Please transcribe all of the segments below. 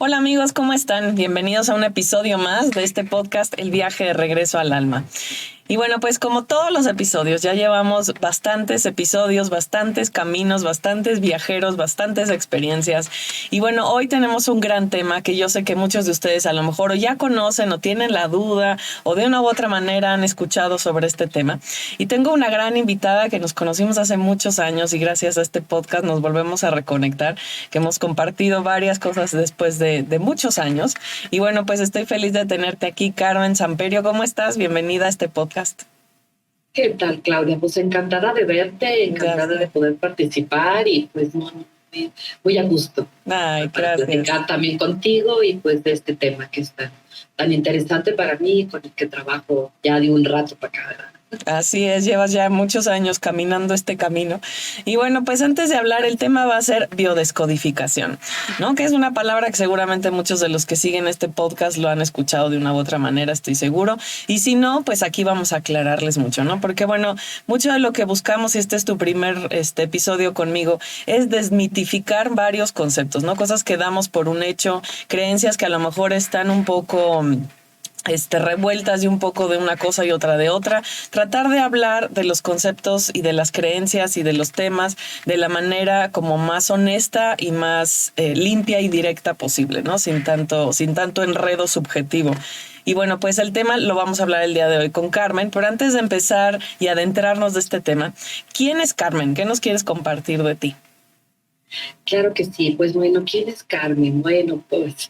Hola amigos, ¿cómo están? Bienvenidos a un episodio más de este podcast, El viaje de regreso al alma. Y bueno, pues como todos los episodios, ya llevamos bastantes episodios, bastantes caminos, bastantes viajeros, bastantes experiencias. Y bueno, hoy tenemos un gran tema que yo sé que muchos de ustedes a lo mejor o ya conocen o tienen la duda o de una u otra manera han escuchado sobre este tema. Y tengo una gran invitada que nos conocimos hace muchos años y gracias a este podcast nos volvemos a reconectar, que hemos compartido varias cosas después de muchos años. Y bueno, pues estoy feliz de tenerte aquí, Carmen Samperio. ¿Cómo estás? Bienvenida a este podcast. ¿Qué tal, Claudia? Pues encantada de verte, encantada de poder participar y pues muy a gusto. Ay, para gracias. platicar también contigo y pues de este tema que es tan interesante para mí, con el que trabajo ya de un rato para acá, ¿verdad? Así es, llevas ya muchos años caminando este camino. Y bueno, pues antes de hablar, el tema va a ser biodescodificación, ¿no? Que es una palabra que seguramente muchos de los que siguen este podcast lo han escuchado de una u otra manera, estoy seguro. Y si no, pues aquí vamos a aclararles mucho, ¿no? Porque bueno, mucho de lo que buscamos, y este es tu primer episodio conmigo, es desmitificar varios conceptos, ¿no? Cosas que damos por un hecho, creencias que a lo mejor están un poco revueltas de un poco de una cosa y otra de otra, tratar de hablar de los conceptos y de las creencias y de los temas de la manera como más honesta y más limpia y directa posible, ¿no? Sin tanto enredo subjetivo. Y bueno, pues el tema lo vamos a hablar el día de hoy con Carmen, pero antes de empezar y adentrarnos de este tema, ¿quién es Carmen? ¿Qué nos quieres compartir de ti? Claro que sí, pues bueno, ¿quién es Carmen? Bueno, pues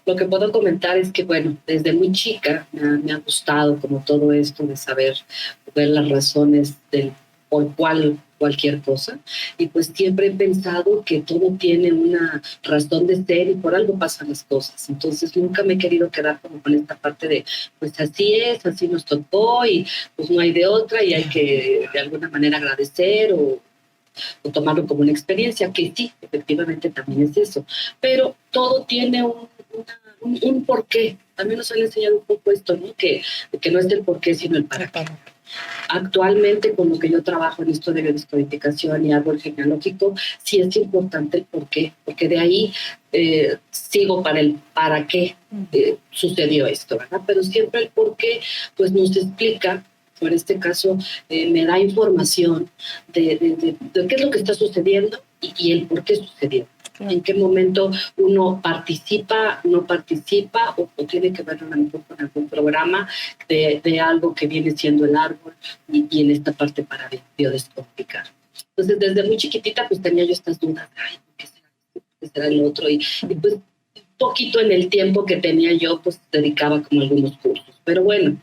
lo que puedo comentar es que bueno, desde muy chica me ha gustado como todo esto de saber ver las razones por cualquier cosa, y pues siempre he pensado que todo tiene una razón de ser y por algo pasan las cosas. Entonces nunca me he querido quedar como con esta parte de pues así es, así nos tocó y pues no hay de otra y hay que de alguna manera agradecer o tomarlo como una experiencia, que sí, efectivamente también es eso, pero todo tiene un porqué. También nos han enseñado un poco esto, ¿no? Que no es el porqué, sino el para qué. Actualmente, con lo que yo trabajo en esto de biodescodificación y árbol genealógico, sí es importante el porqué, porque de ahí sigo para el para qué sucedió esto, ¿verdad? Pero siempre el porqué, pues nos explica, por este caso, me da información de qué es lo que está sucediendo y el por qué sucedió. En qué momento uno participa, no participa o tiene que ver a lo mejor con algún programa de algo que viene siendo el árbol y en esta parte para biodescodificar. Entonces, desde muy chiquitita pues tenía yo estas dudas, ay, ¿qué será esto? ¿Qué será el otro? Y pues poquito en el tiempo que tenía yo, pues dedicaba como algunos cursos. Pero bueno,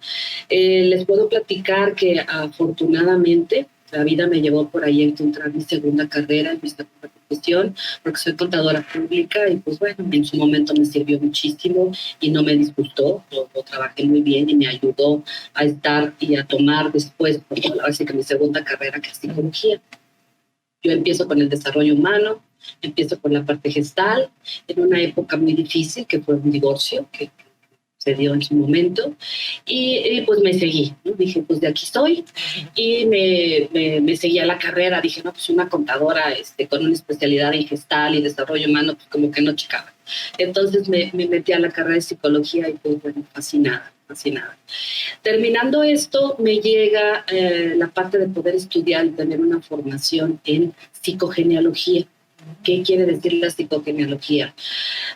les puedo platicar que afortunadamente la vida me llevó por ahí a encontrar mi segunda carrera, mi segunda profesión, porque soy contadora pública y pues bueno, en su momento me sirvió muchísimo y no me disgustó, lo trabajé muy bien y me ayudó a estar y a tomar después, así que mi segunda carrera, que es psicología. Yo empiezo con el desarrollo humano, empiezo con la parte gestal, en una época muy difícil que fue un divorcio que se dio en su momento, y pues me seguí, ¿no? Dije, pues de aquí estoy, y me seguí a la carrera. Dije, no, pues una contadora con una especialidad en gestal y desarrollo humano, pues como que no checaba. Entonces me metí a la carrera de psicología y pues bueno, fascinada. Terminando esto, me llega la parte de poder estudiar y tener una formación en psicogenealogía. ¿Qué quiere decir la psicogenealogía?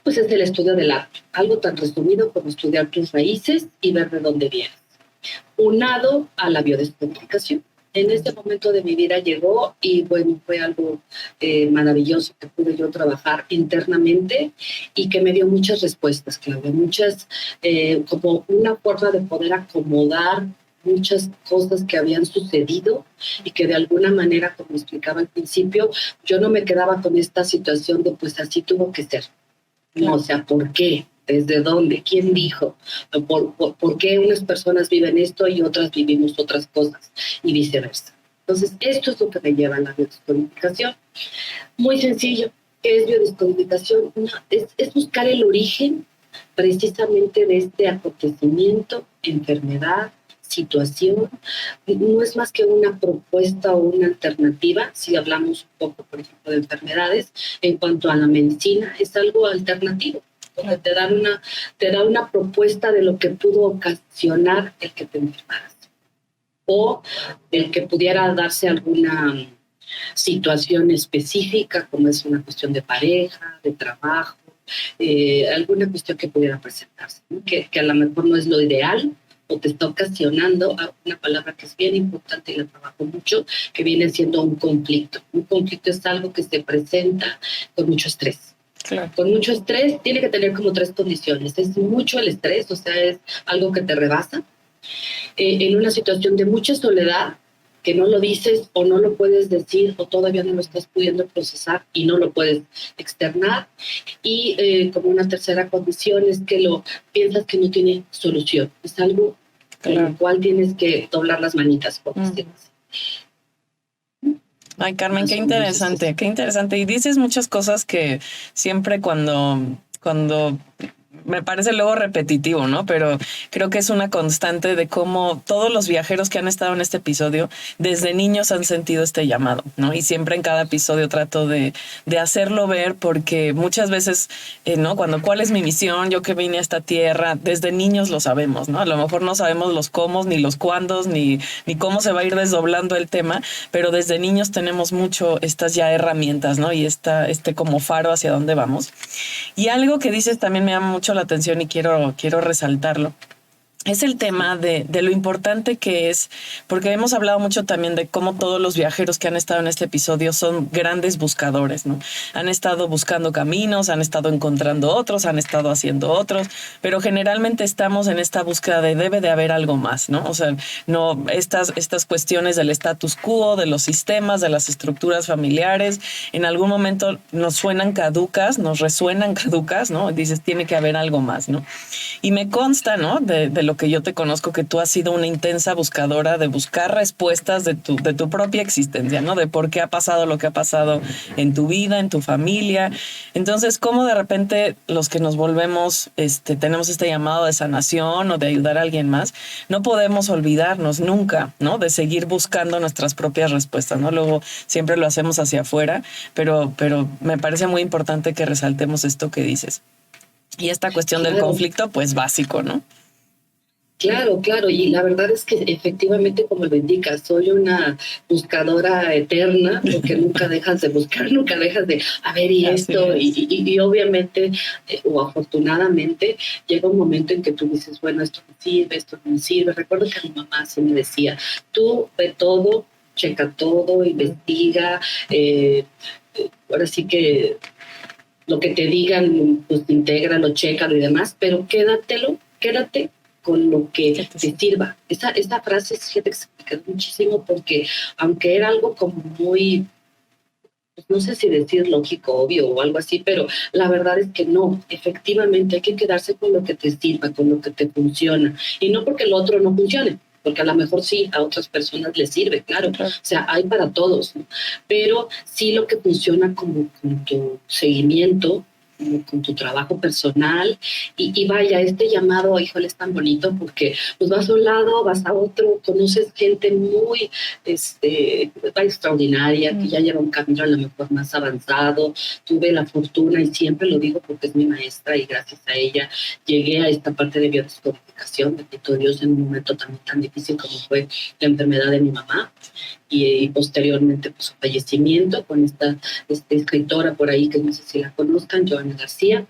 Pues es el estudio del arte, algo tan resumido como estudiar tus raíces y ver de dónde vienes, unado a la biodescodificación. En este momento de mi vida llegó y bueno, fue algo maravilloso que pude yo trabajar internamente y que me dio muchas respuestas, Claudia, muchas, como una forma de poder acomodar muchas cosas que habían sucedido y que de alguna manera, como explicaba al principio, yo no me quedaba con esta situación de pues así tuvo que ser. No, o sea, ¿por qué? ¿Desde dónde? ¿Quién dijo? ¿Por qué unas personas viven esto y otras vivimos otras cosas? Y viceversa. Entonces, esto es lo que me lleva a la biodescodificación. Muy sencillo. ¿Qué es biodescodificación? Es buscar el origen precisamente de este acontecimiento, enfermedad, situación. No es más que una propuesta o una alternativa. Si hablamos un poco, por ejemplo, de enfermedades, en cuanto a la medicina, es algo alternativo. donde te da una propuesta de lo que pudo ocasionar el que te enfermaras o el que pudiera darse alguna situación específica, como es una cuestión de pareja, de trabajo, alguna cuestión que pudiera presentarse, ¿no? Que a lo mejor no es lo ideal o te está ocasionando una palabra que es bien importante y la trabajo mucho, que viene siendo un conflicto. Un conflicto es algo que se presenta con mucho estrés. Claro. Con mucho estrés tiene que tener como 3 condiciones. Es mucho el estrés, o sea, es algo que te rebasa. En una situación de mucha soledad, que no lo dices o no lo puedes decir o todavía no lo estás pudiendo procesar y no lo puedes externar. Y como una tercera condición es que lo piensas que no tiene solución. Es algo con lo cual tienes que doblar las manitas, por decirlo así. Ay, Carmen, qué interesante, qué interesante. Y dices muchas cosas que siempre cuando me parece luego repetitivo, ¿no? Pero creo que es una constante de cómo todos los viajeros que han estado en este episodio desde niños han sentido este llamado, ¿no? Y siempre en cada episodio trato de hacerlo ver porque muchas veces, ¿no? ¿Cuál es mi misión? Yo que vine a esta tierra, desde niños lo sabemos, ¿no? A lo mejor no sabemos los cómo, ni los cuándos, ni cómo se va a ir desdoblando el tema, pero desde niños tenemos mucho estas ya herramientas, ¿no? Y este como faro hacia dónde vamos. Y algo que dices también me llama mucho la atención y quiero resaltarlo. Es el tema de lo importante que es, porque hemos hablado mucho también de cómo todos los viajeros que han estado en este episodio son grandes buscadores, ¿no? Han estado buscando caminos, han estado encontrando otros, han estado haciendo otros, pero generalmente estamos en esta búsqueda de debe de haber algo más, ¿no? O sea, no estas cuestiones del status quo, de los sistemas, de las estructuras familiares, en algún momento nos suenan caducas, nos resuenan caducas, ¿no? Dices, tiene que haber algo más, ¿no? Y me consta, ¿no? De lo que yo te conozco, que tú has sido una intensa buscadora de buscar respuestas de tu propia existencia, ¿no? De por qué ha pasado lo que ha pasado en tu vida, en tu familia. Entonces, ¿cómo de repente los que nos volvemos, tenemos este llamado de sanación o de ayudar a alguien más, no podemos olvidarnos nunca, ¿no? De seguir buscando nuestras propias respuestas, ¿no? Luego siempre lo hacemos hacia afuera, pero me parece muy importante que resaltemos esto que dices. Y esta cuestión del conflicto, pues básico, ¿no? Claro, claro, y la verdad es que efectivamente, como lo indicas, soy una buscadora eterna, porque nunca dejas de buscar, nunca dejas de, a ver, y esto, y obviamente, o afortunadamente, llega un momento en que tú dices, bueno, esto no me sirve. Recuerdo que mi mamá sí me decía, tú ve todo, checa todo, investiga, ahora sí que lo que te digan, pues intégralo, chécalo y demás, pero quédate con lo que te sirva. Esa frase, fíjate que se me quedó muchísimo porque aunque era algo como muy, pues no sé si decir lógico, obvio o algo así, pero la verdad es que no, efectivamente hay que quedarse con lo que te sirva, con lo que te funciona, y no porque lo otro no funcione, porque a lo mejor sí, a otras personas les sirve, claro. O sea, hay para todos, ¿no? Pero sí lo que funciona como con tu seguimiento, con tu trabajo personal, y vaya, este llamado, híjole, es tan bonito porque pues vas a un lado, vas a otro, conoces gente muy extraordinaria, que ya lleva un camino a lo mejor más avanzado. Tuve la fortuna, y siempre lo digo porque es mi maestra y gracias a ella llegué a esta parte de biodescodificación, bendito Dios, en un momento también tan difícil como fue la enfermedad de mi mamá. Y posteriormente pues, su fallecimiento con esta escritora por ahí que no sé si la conozcan, Joana García.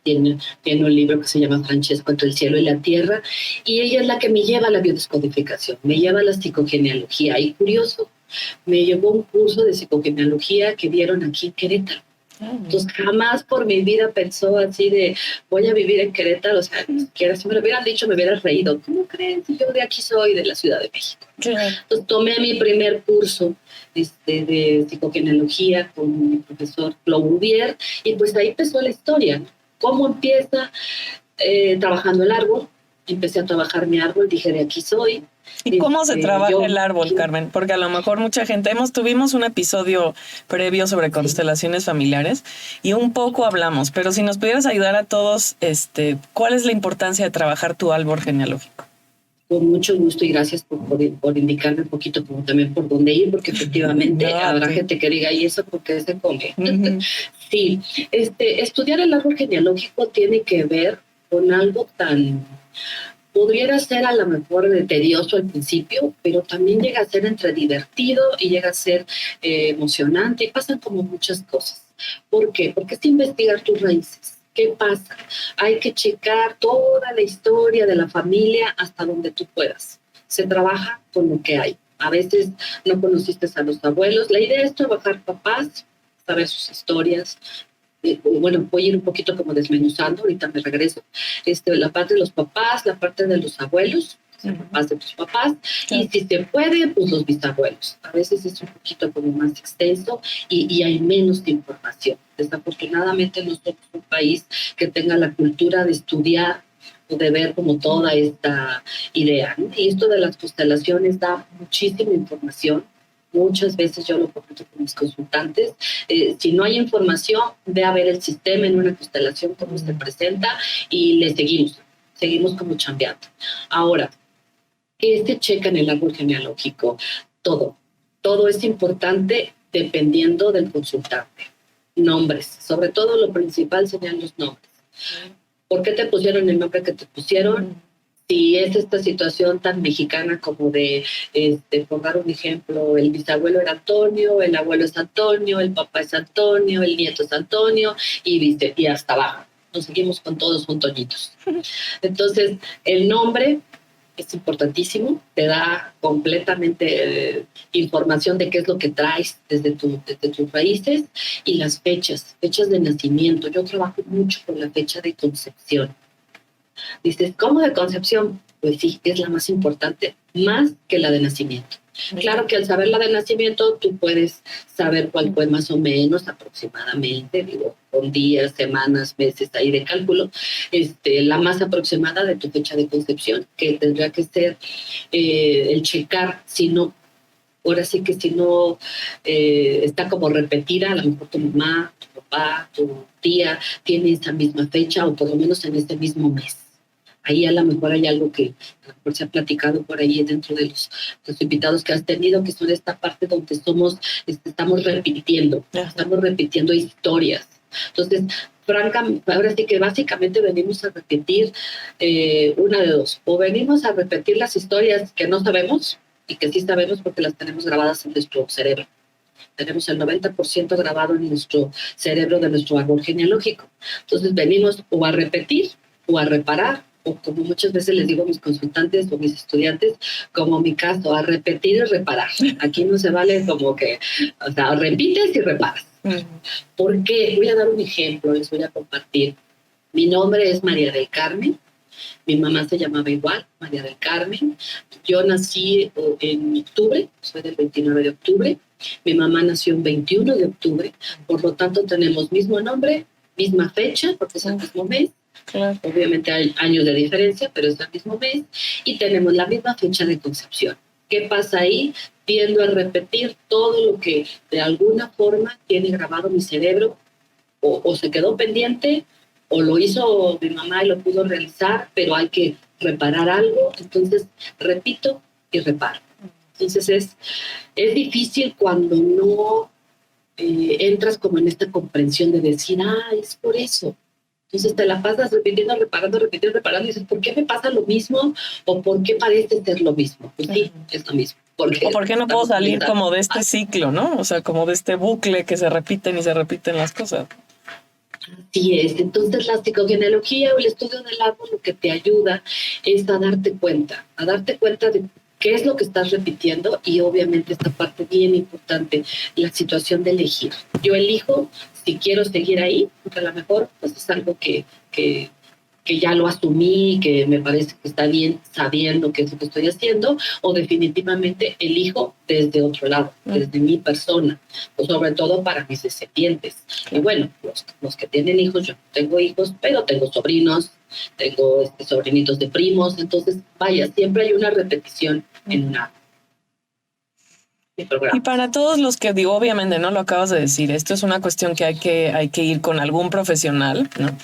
Tiene un libro que se llama Francesco entre el cielo y la tierra, y ella es la que me lleva a la biodescodificación, me lleva a la psicogenealogía. Y curioso, me llevó un curso de psicogenealogía que dieron aquí en Querétaro. Entonces jamás por mi vida pensó así de voy a vivir en Querétaro, o sea, ni siquiera si me lo hubieran dicho me hubieras reído. ¿Cómo creen? Si yo de aquí soy, de la Ciudad de México. Entonces tomé mi primer curso de psicogenealogía con mi profesor Clouvier, y pues ahí empezó la historia, ¿no? ¿Cómo empieza? Trabajando el árbol. Empecé a trabajar mi árbol, dije de aquí soy. ¿Y cómo se trabaja el árbol, Carmen? Porque a lo mejor mucha gente, tuvimos un episodio previo sobre constelaciones familiares y un poco hablamos, pero si nos pudieras ayudar a todos, ¿cuál es la importancia de trabajar tu árbol genealógico? Con mucho gusto y gracias por indicarme un poquito como también por dónde ir, porque efectivamente habrá gente que diga, ¿y eso por qué se come? Sí, estudiar el árbol genealógico tiene que ver con algo tan, pudiera ser a lo mejor tedioso al principio, pero también llega a ser entre divertido y llega a ser emocionante y pasan como muchas cosas. ¿Por qué? Porque es investigar tus raíces. ¿Qué pasa? Hay que checar toda la historia de la familia hasta donde tú puedas. Se trabaja con lo que hay. A veces no conociste a los abuelos. La idea es trabajar papás, saber sus historias. Bueno, voy a ir un poquito como desmenuzando, ahorita me regreso. La parte de los papás, la parte de los abuelos, los papás de tus papás, y si se puede, pues los bisabuelos. A veces es un poquito como más extenso y hay menos información. Desafortunadamente no somos un país que tenga la cultura de estudiar o de ver como toda esta idea, ¿no? Y esto de las constelaciones da muchísima información. Muchas veces yo lo comento con mis consultantes. Si no hay información, ve a ver el sistema en una constelación, cómo se presenta y le seguimos como chambeando. Ahora, ¿qué se checa en el árbol genealógico? Todo es importante dependiendo del consultante. Nombres, sobre todo lo principal serían los nombres. ¿Por qué te pusieron el nombre que te pusieron? Si es esta situación tan mexicana como de, por dar un ejemplo, el bisabuelo era Antonio, el abuelo es Antonio, el papá es Antonio, el nieto es Antonio, y hasta abajo. Nos seguimos con todos son Toñitos. Entonces, el nombre es importantísimo, te da completamente información de qué es lo que traes desde tus raíces y las fechas de nacimiento. Yo trabajo mucho con la fecha de concepción. Dices, ¿cómo de concepción? Pues sí, es la más importante, más que la de nacimiento. Claro que al saber la de nacimiento, tú puedes saber cuál fue más o menos aproximadamente, digo, con días, semanas, meses ahí de cálculo, la más aproximada de tu fecha de concepción, que tendría que ser el checar si no, ahora sí que si no está como repetida, a lo mejor tu mamá, tu papá, tu tía tiene esa misma fecha o por lo menos en este mismo mes. Ahí a lo mejor hay algo que a lo mejor se ha platicado por ahí dentro de los invitados que has tenido, que son esta parte donde estamos repitiendo historias. Entonces, francamente, ahora sí que básicamente venimos a repetir una de dos. O venimos a repetir las historias que no sabemos y que sí sabemos porque las tenemos grabadas en nuestro cerebro. Tenemos el 90% grabado en nuestro cerebro de nuestro árbol genealógico. Entonces, venimos o a repetir o a reparar, o como muchas veces les digo a mis consultantes o mis estudiantes, como mi caso, a repetir y reparar. Aquí no se vale como que, o sea, repites y reparas. ¿Por qué? Voy a dar un ejemplo, les voy a compartir. Mi nombre es María del Carmen, mi mamá se llamaba igual, María del Carmen. Yo nací en octubre, soy del 29 de octubre, mi mamá nació el 21 de octubre, por lo tanto tenemos mismo nombre, misma fecha, porque es el mismo mes. Claro. Obviamente hay años de diferencia, pero es el mismo mes y tenemos la misma fecha de concepción. ¿Qué pasa ahí? Tiendo a repetir todo lo que de alguna forma tiene grabado mi cerebro o se quedó pendiente o lo hizo mi mamá y lo pudo realizar, pero hay que reparar algo, entonces repito y reparo. Entonces es difícil cuando no entras como en esta comprensión de decir, es por eso. Entonces te la pasas repitiendo, reparando, y dices, ¿por qué me pasa lo mismo? ¿O por qué parece ser lo mismo? Pues sí, es lo mismo. ¿O por qué no puedo salir como de este ciclo, no? O sea, como de este bucle que se repiten y se repiten las cosas. Así es. Entonces la psicogenealogía o el estudio del árbol lo que te ayuda es a darte cuenta de qué es lo que estás repitiendo y obviamente esta parte bien importante, la situación de elegir. Yo elijo si quiero seguir ahí, porque a lo mejor pues es algo que ya lo asumí, que me parece que está bien sabiendo qué es lo que estoy haciendo, o definitivamente elijo desde otro lado, desde mi persona, o sobre todo para mis descendientes. Y bueno, los que tienen hijos, yo no tengo hijos, pero tengo sobrinos, tengo sobrinitos de primos, entonces vaya, siempre hay una repetición en una. Y para todos los que digo, obviamente no lo acabas de decir, esto es una cuestión que hay que ir con algún profesional, ¿no?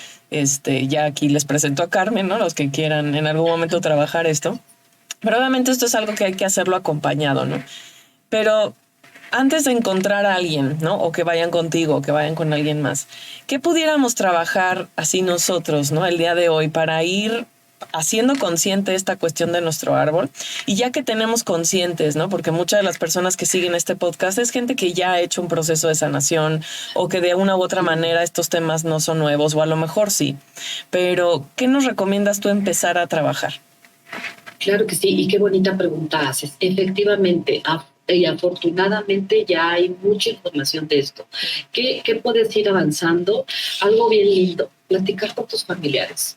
Ya aquí les presento a Carmen, ¿no? Los que quieran en algún momento trabajar esto. Pero obviamente esto es algo que hay que hacerlo acompañado, ¿no? Pero antes de encontrar a alguien, ¿no? O que vayan contigo, o que vayan con alguien más, ¿qué pudiéramos trabajar así nosotros, ¿no? El día de hoy para ir haciendo consciente esta cuestión de nuestro árbol. Y ya que tenemos conscientes, ¿no? Porque muchas de las personas que siguen este podcast es gente que ya ha hecho un proceso de sanación o que de una u otra manera estos temas no son nuevos, o a lo mejor sí. Pero, ¿qué nos recomiendas tú empezar a trabajar? Claro que sí, y qué bonita pregunta haces. Efectivamente, y afortunadamente ya hay mucha información de esto. ¿Qué puedes ir avanzando? Algo bien lindo, platicar con tus familiares.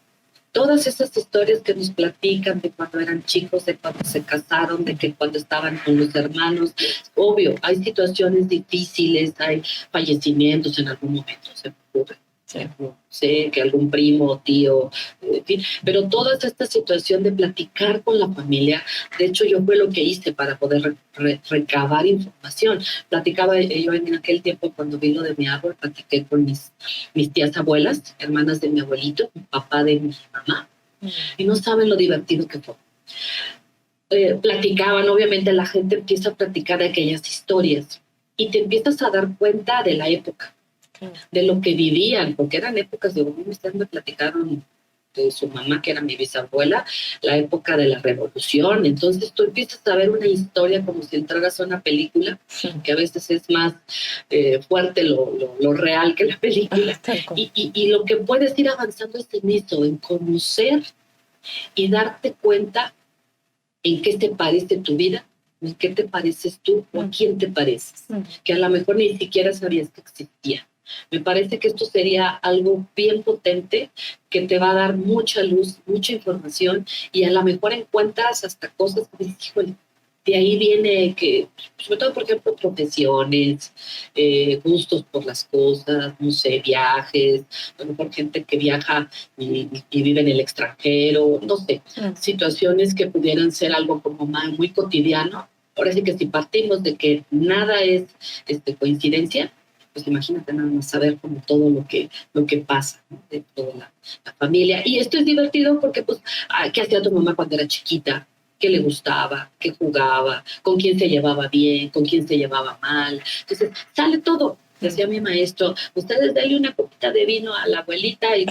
Todas esas historias que nos platican de cuando eran chicos, de cuando se casaron, de que cuando estaban con los hermanos, obvio, hay situaciones difíciles, hay fallecimientos en algún momento, se me ocurre. No sé, que algún primo, tío, en fin, pero toda esta situación de platicar con la familia, de hecho yo fue lo que hice para poder recabar información. Platicaba yo en aquel tiempo cuando vi lo de mi árbol, platiqué con mis tías abuelas, hermanas de mi abuelito, papá de mi mamá, y no saben lo divertido que fue. Platicaban, obviamente la gente empieza a platicar de aquellas historias y te empiezas a dar cuenta de la época, de lo que vivían, porque eran épocas de ustedes me platicaron de su mamá, que era mi bisabuela, la época de la revolución. Entonces tú empiezas a ver una historia como si entraras a una película, que a veces es más fuerte lo real que la película. Y lo que puedes ir avanzando es en eso, en conocer y darte cuenta en qué te parece tu vida, en qué te pareces tú o a quién te pareces, que a lo mejor ni siquiera sabías que existía. Me parece que esto sería algo bien potente que te va a dar mucha luz, mucha información y a lo mejor encuentras hasta cosas que dices, híjole, de ahí viene que, sobre todo, por ejemplo, profesiones, gustos por las cosas, no sé, viajes, a lo mejor gente que viaja y vive en el extranjero, no sé, situaciones que pudieran ser algo como muy cotidiano. Ahora sí que si partimos de que nada es coincidencia, pues imagínate nada más saber como todo lo que pasa, ¿no? De toda la familia. Y esto es divertido porque, pues, ¿qué hacía tu mamá cuando era chiquita? ¿Qué le gustaba? ¿Qué jugaba? ¿Con quién se llevaba bien? ¿Con quién se llevaba mal? Entonces, sale todo. Decía mi maestro, ustedes denle una copita de vino a la abuelita y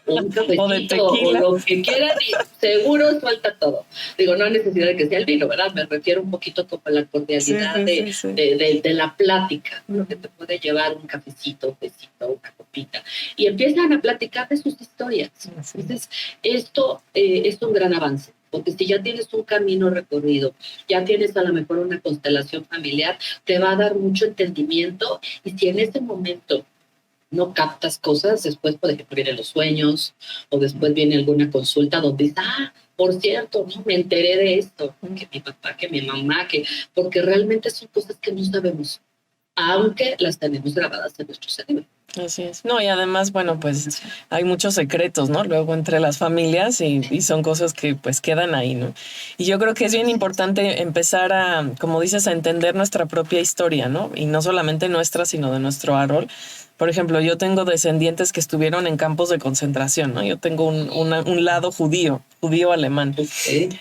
un cafecito o lo que quieran y seguro suelta todo. Digo, no hay necesidad de que sea el vino, ¿verdad? Me refiero un poquito como a la cordialidad de la plática, lo que te puede llevar un cafecito, un besito, una copita. Y empiezan a platicar de sus historias. Entonces, esto es un gran avance. Porque si ya tienes un camino recorrido, ya tienes a lo mejor una constelación familiar, te va a dar mucho entendimiento y si en ese momento no captas cosas, después, por ejemplo, vienen los sueños o después viene alguna consulta donde dices, por cierto, no me enteré de esto, que mi papá, que mi mamá, porque realmente son cosas que no sabemos, aunque las tenemos grabadas en nuestro cerebro. Así es. No, y además, bueno, pues hay muchos secretos, ¿no? Luego entre las familias y son cosas que pues quedan ahí, ¿no? Y yo creo que es bien importante empezar a, como dices, a entender nuestra propia historia, ¿no? Y no solamente nuestra, sino de nuestro árbol. Por ejemplo, yo tengo descendientes que estuvieron en campos de concentración, ¿no? Yo tengo un lado judío alemán.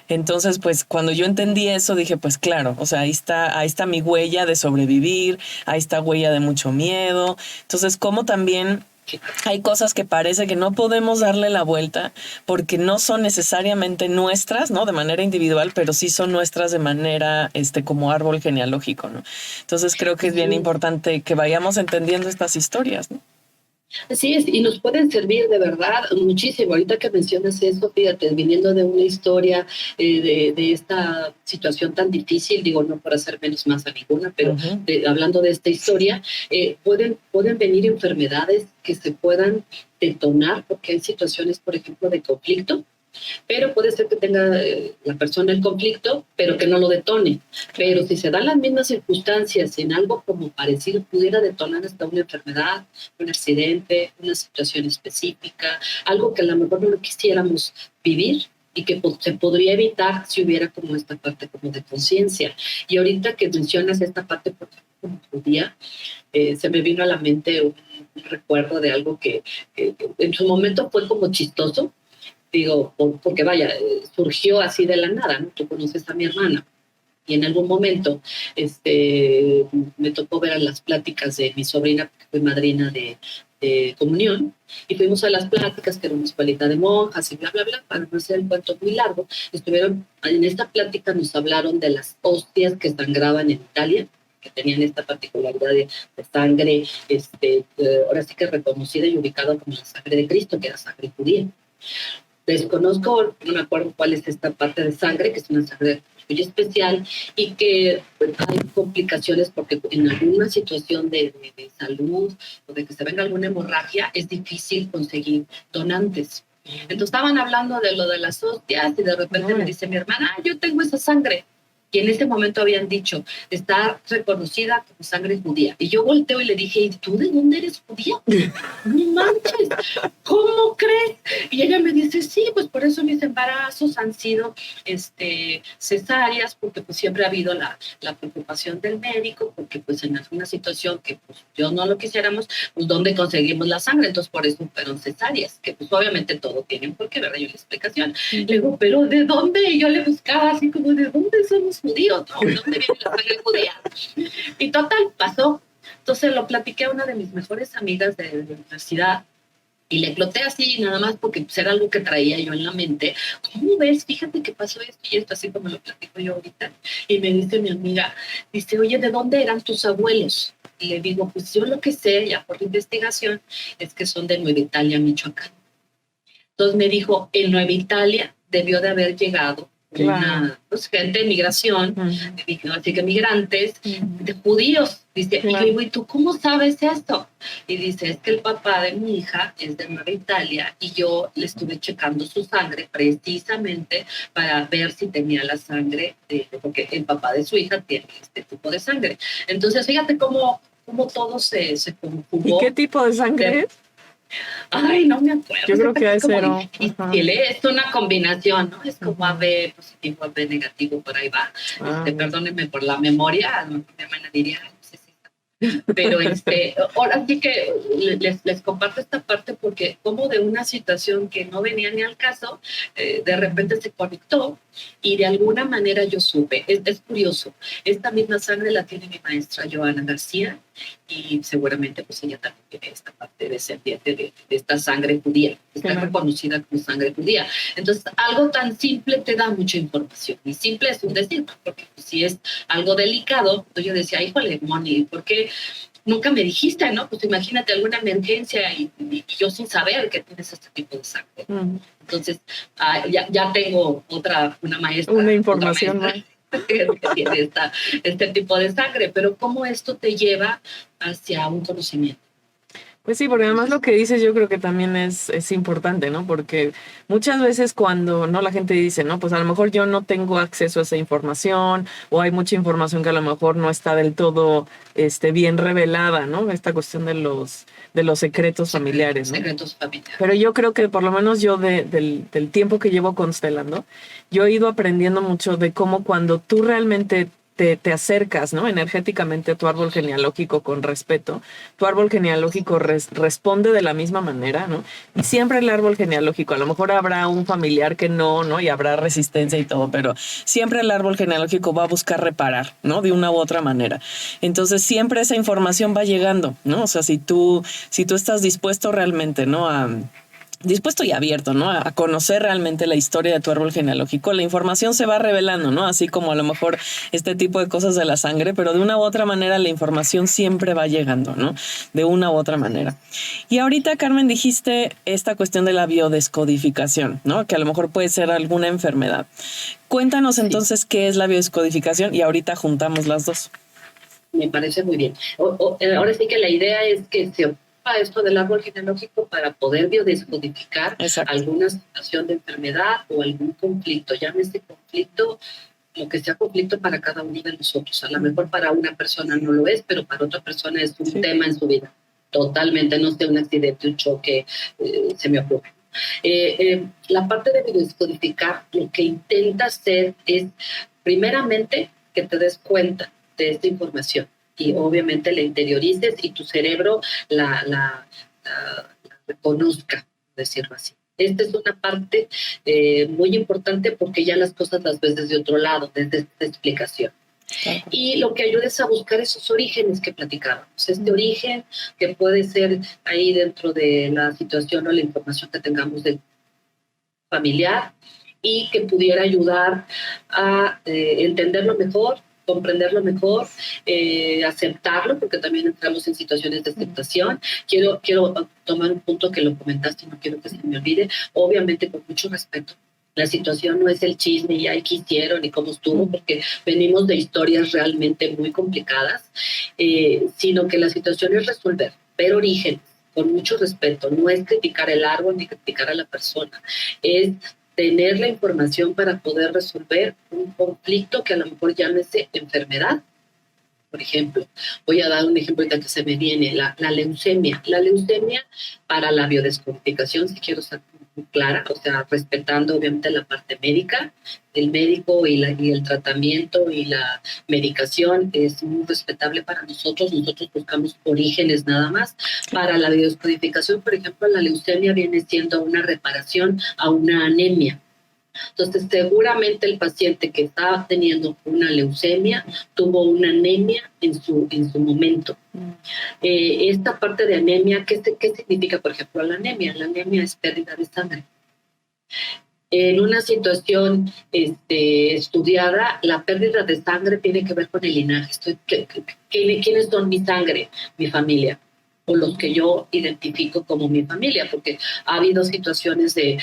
Entonces, pues cuando yo entendí eso, dije, pues claro, o sea, ahí está mi huella de sobrevivir, ahí está huella de mucho miedo. Entonces, como también hay cosas que parece que no podemos darle la vuelta porque no son necesariamente nuestras, ¿no? De manera individual, pero sí son nuestras de manera, como árbol genealógico, ¿no? Entonces creo que es bien importante que vayamos entendiendo estas historias, ¿no? Así es, y nos pueden servir de verdad muchísimo. Ahorita que mencionas eso, fíjate, viniendo de una historia de esta situación tan difícil, digo, no por hacer menos más a ninguna, pero hablando de esta historia, pueden venir enfermedades que se puedan detonar, porque hay situaciones, por ejemplo, de conflicto, pero puede ser que tenga la persona el conflicto, pero que no lo detone. Pero si se dan las mismas circunstancias en algo como parecido, pudiera detonar hasta una enfermedad, un accidente, una situación específica, algo que a lo mejor no lo quisiéramos vivir y que se podría evitar si hubiera como esta parte como de conciencia. Y ahorita que mencionas esta parte, por ejemplo, como judía, se me vino a la mente un recuerdo de algo que en su momento fue como chistoso, Digo, porque vaya, surgió así de la nada, ¿no? Tú conoces a mi hermana. Y en algún momento me tocó ver a las pláticas de mi sobrina, porque fui madrina de comunión, y fuimos a las pláticas, que era una escuelita de monjas y bla, bla, bla, para no hacer el cuento muy largo. En esta plática nos hablaron de las hostias que sangraban en Italia, que tenían esta particularidad de sangre, ahora sí que reconocida y ubicada como la sangre de Cristo, que era sangre judía. Desconozco, no me acuerdo cuál es esta parte de sangre, que es una sangre muy especial y que hay complicaciones porque en alguna situación de salud o de que se venga alguna hemorragia es difícil conseguir donantes. Entonces estaban hablando de lo de las hostias y de repente me dice mi hermana, yo tengo esa sangre. Y en ese momento habían dicho, está reconocida como sangre judía. Y yo volteo y le dije, ¿y tú de dónde eres judía? No manches, ¿cómo crees? Y ella me dice, sí, pues por eso mis embarazos han sido cesáreas, porque pues siempre ha habido la preocupación del médico, porque pues en alguna situación que pues Dios no lo quisiéramos, pues ¿dónde conseguimos la sangre? Entonces por eso fueron cesáreas, que pues obviamente todo tiene un porqué, ¿verdad? Yo la explicación. Le digo, ¿pero de dónde? Y yo le buscaba así como, ¿de dónde somos judíos? ¿No? ¿De dónde viene la sangre judía? Y total, pasó. Entonces lo platiqué a una de mis mejores amigas de la universidad y le exploté así nada más porque pues, era algo que traía yo en la mente. ¿Cómo ves? Fíjate que pasó esto y esto, así como lo platico yo ahorita. Y me dice mi amiga, dice, oye, ¿de dónde eran tus abuelos? Y le digo, pues yo lo que sé, ya por investigación, es que son de Nueva Italia, Michoacán. Entonces me dijo, en Nueva Italia debió de haber llegado una gente de migración, así que migrantes, de judíos. Dice, y yo digo, ¿y tú cómo sabes esto? Y dice, es que el papá de mi hija es de Nueva Italia y yo le estuve checando su sangre precisamente para ver si tenía la sangre, porque el papá de su hija tiene este tipo de sangre. Entonces, fíjate cómo todo se conjugó. ¿Y qué tipo de sangre es? Ay, no me acuerdo. Yo creo que es como difícil, es una combinación, ¿no? Es como AB positivo, AB negativo, por ahí va. Perdónenme por la memoria, a lo mejor mi hermana diría, no sé si pero ahora sí que les comparto esta parte porque como de una situación que no venía ni al caso, de repente se conectó y de alguna manera yo supe. Es curioso, esta misma sangre la tiene mi maestra Joana García y seguramente pues ella también tiene esta parte descendiente de esta sangre judía, está reconocida como sangre judía. Entonces algo tan simple te da mucha información y simple es un decir, porque pues, si es algo delicado, entonces yo decía, híjole, Moni, ¿por qué nunca me dijiste, no? Pues imagínate alguna emergencia y yo sin saber que tienes este tipo de sangre. Entonces, ya tengo una maestra. Una información más. Que tiene este tipo de sangre, pero cómo esto te lleva hacia un conocimiento. Pues sí, porque además lo que dices yo creo que también es importante, ¿no? Porque muchas veces cuando no la gente dice, no, pues a lo mejor yo no tengo acceso a esa información o hay mucha información que a lo mejor no está del todo bien revelada, ¿no? Esta cuestión de los secretos familiares, ¿no? Secretos familiares. Pero yo creo que por lo menos yo del tiempo que llevo constelando, yo he ido aprendiendo mucho de cómo cuando tú realmente te acercas, ¿no? Energéticamente a tu árbol genealógico con respeto, tu árbol genealógico responde de la misma manera, ¿no? Y siempre el árbol genealógico, a lo mejor habrá un familiar que no, y habrá resistencia y todo, pero siempre el árbol genealógico va a buscar reparar, ¿no? De una u otra manera. Entonces siempre esa información va llegando, ¿no? O sea, si tú estás dispuesto realmente, ¿no? Dispuesto y abierto, ¿no? A conocer realmente la historia de tu árbol genealógico, la información se va revelando, ¿no? Así como a lo mejor este tipo de cosas de la sangre, pero de una u otra manera la información siempre va llegando, ¿no? De una u otra manera. Y ahorita, Carmen, dijiste esta cuestión de la biodescodificación, ¿no? Que a lo mejor puede ser alguna enfermedad. Cuéntanos entonces qué es la biodescodificación y ahorita juntamos las dos. Me parece muy bien. Ahora sí que la idea es que se esto del árbol genealógico para poder biodescodificar alguna situación de enfermedad o algún conflicto. Llámese conflicto, lo que sea conflicto para cada uno de nosotros. A lo mejor para una persona no lo es, pero para otra persona es un tema en su vida. Totalmente, no sé, un accidente, un choque, se me ocurre. La parte de biodescodificar lo que intenta hacer es, primeramente, que te des cuenta de esta información y obviamente la interiorices y tu cerebro la reconozca, decirlo así. Esta es una parte muy importante porque ya las cosas las ves desde otro lado, desde esta explicación. Y lo que ayuda es a buscar esos orígenes que platicábamos. Este origen que puede ser ahí dentro de la situación o la información que tengamos del familiar y que pudiera ayudar a entenderlo mejor, comprenderlo mejor, aceptarlo, porque también entramos en situaciones de aceptación. Quiero tomar un punto que lo comentaste, no quiero que se me olvide, obviamente con mucho respeto. La situación no es el chisme y ay, qué hicieron y cómo estuvo, porque venimos de historias realmente muy complicadas, sino que la situación es resolver, ver orígenes, con mucho respeto. No es criticar el árbol ni criticar a la persona, es tener la información para poder resolver un conflicto que a lo mejor llámese enfermedad. Por ejemplo, voy a dar un ejemplo ahorita que se me viene, la leucemia. La leucemia para la biodescodificación, si quiero ser muy clara, o sea, respetando obviamente la parte médica, el médico y el tratamiento y la medicación es muy respetable para nosotros. Nosotros buscamos orígenes nada más. Para la biodescodificación, por ejemplo, la leucemia viene siendo una reparación a una anemia. Entonces, seguramente el paciente que estaba teniendo una leucemia tuvo una anemia en su momento. Esta parte de anemia, ¿qué significa, por ejemplo, la anemia? La anemia es pérdida de sangre. En una situación estudiada, la pérdida de sangre tiene que ver con el linaje. ¿Quiénes son mi sangre? Mi familia, o los que yo identifico como mi familia, porque ha habido situaciones de...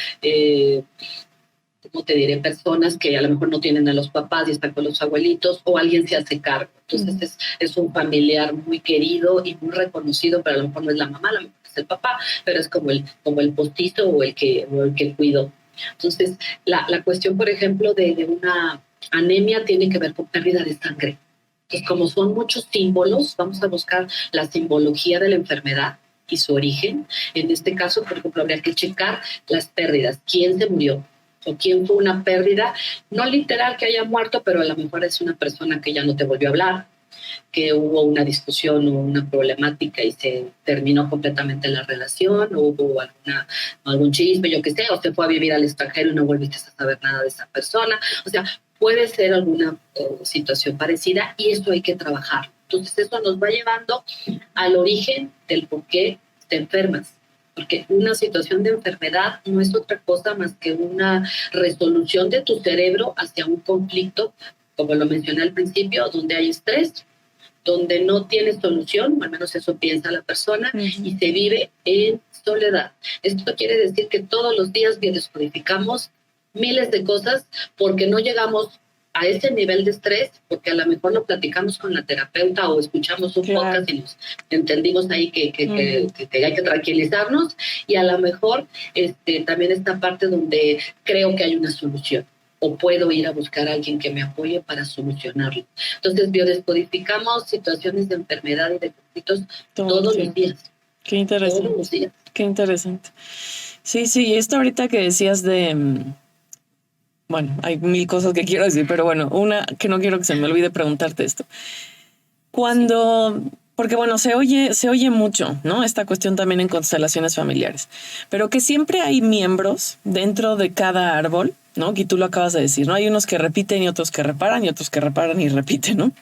como te diré, personas que a lo mejor no tienen a los papás y están con los abuelitos, o alguien se hace cargo. Entonces es un familiar muy querido y muy reconocido, pero a lo mejor no es la mamá, a lo mejor es el papá, pero es como el postizo o el que cuidó. Entonces, la cuestión, por ejemplo, de una anemia tiene que ver con pérdida de sangre. Entonces, como son muchos símbolos, vamos a buscar la simbología de la enfermedad y su origen. En este caso, por ejemplo, habría que checar las pérdidas. ¿Quién se murió? O quién fue una pérdida, no literal que haya muerto, pero a lo mejor es una persona que ya no te volvió a hablar, que hubo una discusión o una problemática y se terminó completamente la relación, o hubo algún chisme, yo qué sé, o se fue a vivir al extranjero y no volviste a saber nada de esa persona. O sea, puede ser alguna situación parecida y esto hay que trabajar. Entonces eso nos va llevando al origen del por qué te enfermas. Porque una situación de enfermedad no es otra cosa más que una resolución de tu cerebro hacia un conflicto, como lo mencioné al principio, donde hay estrés, donde no tiene solución, al menos eso piensa la persona, y se vive en soledad. Esto quiere decir que todos los días biodescodificamos miles de cosas porque no llegamos a ese nivel de estrés, porque a lo mejor lo platicamos con la terapeuta o escuchamos un podcast y nos entendimos ahí que hay que tranquilizarnos, y a lo mejor también esta parte donde creo que hay una solución o puedo ir a buscar a alguien que me apoye para solucionarlo. Entonces, biodescodificamos situaciones de enfermedad y de conflictos todos los días. Qué interesante. Todos los días. Qué interesante. Sí, y esto ahorita que decías de... Bueno, hay mil cosas que quiero decir, pero bueno, una que no quiero que se me olvide preguntarte esto. Cuando... Porque bueno, se oye mucho, ¿no? Esta cuestión también en constelaciones familiares, pero que siempre hay miembros dentro de cada árbol, ¿no? Que tú lo acabas de decir, ¿no? Hay unos que repiten y otros que reparan y otros que reparan y repiten, ¿no?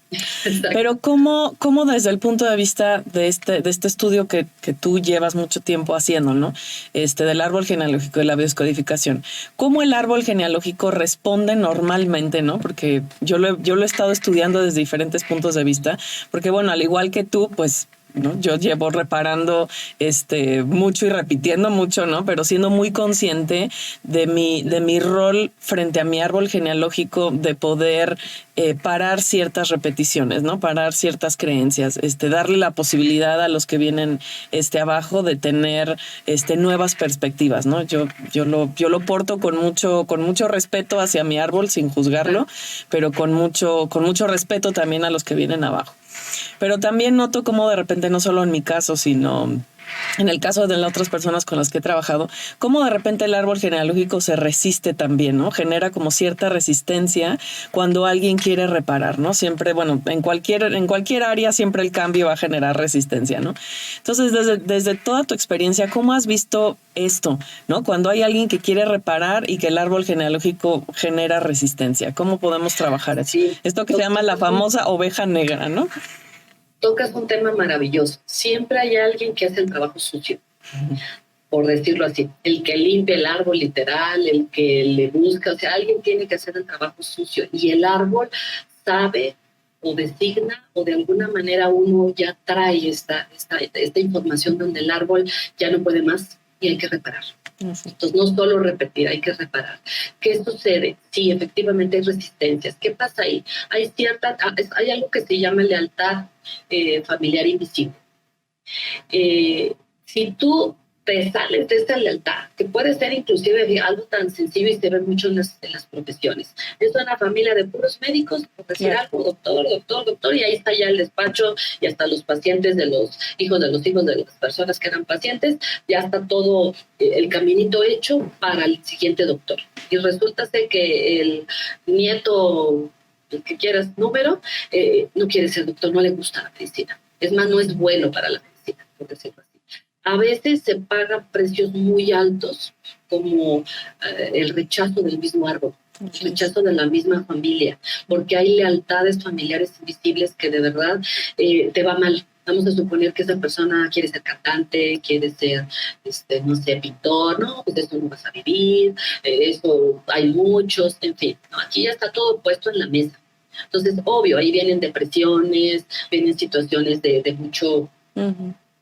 Exacto. Pero ¿cómo desde el punto de vista de este estudio que tú llevas mucho tiempo haciendo, ¿no? Del árbol genealógico, de la biodescodificación, ¿cómo el árbol genealógico responde normalmente, ¿no? Porque yo lo he estado estudiando desde diferentes puntos de vista, porque bueno, al igual que tú, pues, ¿no? Yo llevo reparando mucho y repitiendo mucho, ¿no? Pero siendo muy consciente de mi rol frente a mi árbol genealógico, de poder parar ciertas repeticiones, ¿no? Parar ciertas creencias, darle la posibilidad a los que vienen abajo de tener nuevas perspectivas, ¿no? Yo lo porto con mucho respeto hacia mi árbol, sin juzgarlo, pero con mucho respeto también a los que vienen abajo. Pero también noto como de repente, no solo en mi caso, sino en el caso de las otras personas con las que he trabajado, cómo de repente el árbol genealógico se resiste también, ¿no? Genera como cierta resistencia cuando alguien quiere reparar, ¿no? Siempre, bueno, en cualquier área siempre el cambio va a generar resistencia, ¿no? Entonces, desde toda tu experiencia, ¿cómo has visto esto, ¿no? Cuando hay alguien que quiere reparar y que el árbol genealógico genera resistencia, ¿cómo podemos trabajar eso? Sí. Esto que se llama la famosa oveja negra, ¿no? Tocas un tema maravilloso. Siempre hay alguien que hace el trabajo sucio, por decirlo así. El que limpia el árbol literal, el que le busca, o sea, alguien tiene que hacer el trabajo sucio. Y el árbol sabe o designa o de alguna manera uno ya trae esta información donde el árbol ya no puede más y hay que reparar. Entonces, no solo repetir, hay que reparar. ¿Qué sucede? Sí, efectivamente hay resistencias. ¿Qué pasa ahí? Hay algo que se llama lealtad familiar invisible. Si tú te sales de esa lealtad, que puede ser inclusive algo tan sencillo y se ve mucho en las profesiones. Es una familia de puros médicos, por decir algo, doctor, y ahí está ya el despacho y hasta los pacientes de los hijos de las personas que eran pacientes, ya está todo el caminito hecho para el siguiente doctor. Y resulta ser que el nieto, el que quieras número, no quiere ser doctor, no le gusta la medicina. Es más, no es bueno para la medicina, por decirlo así. A veces se pagan precios muy altos, como el rechazo del mismo árbol, el rechazo de la misma familia, porque hay lealtades familiares invisibles que de verdad te va mal. Vamos a suponer que esa persona quiere ser cantante, quiere ser, no sé, pintor, no, pues de eso no vas a vivir, eso hay muchos, en fin, ¿no? Aquí ya está todo puesto en la mesa. Entonces, obvio, ahí vienen depresiones, vienen situaciones de mucho...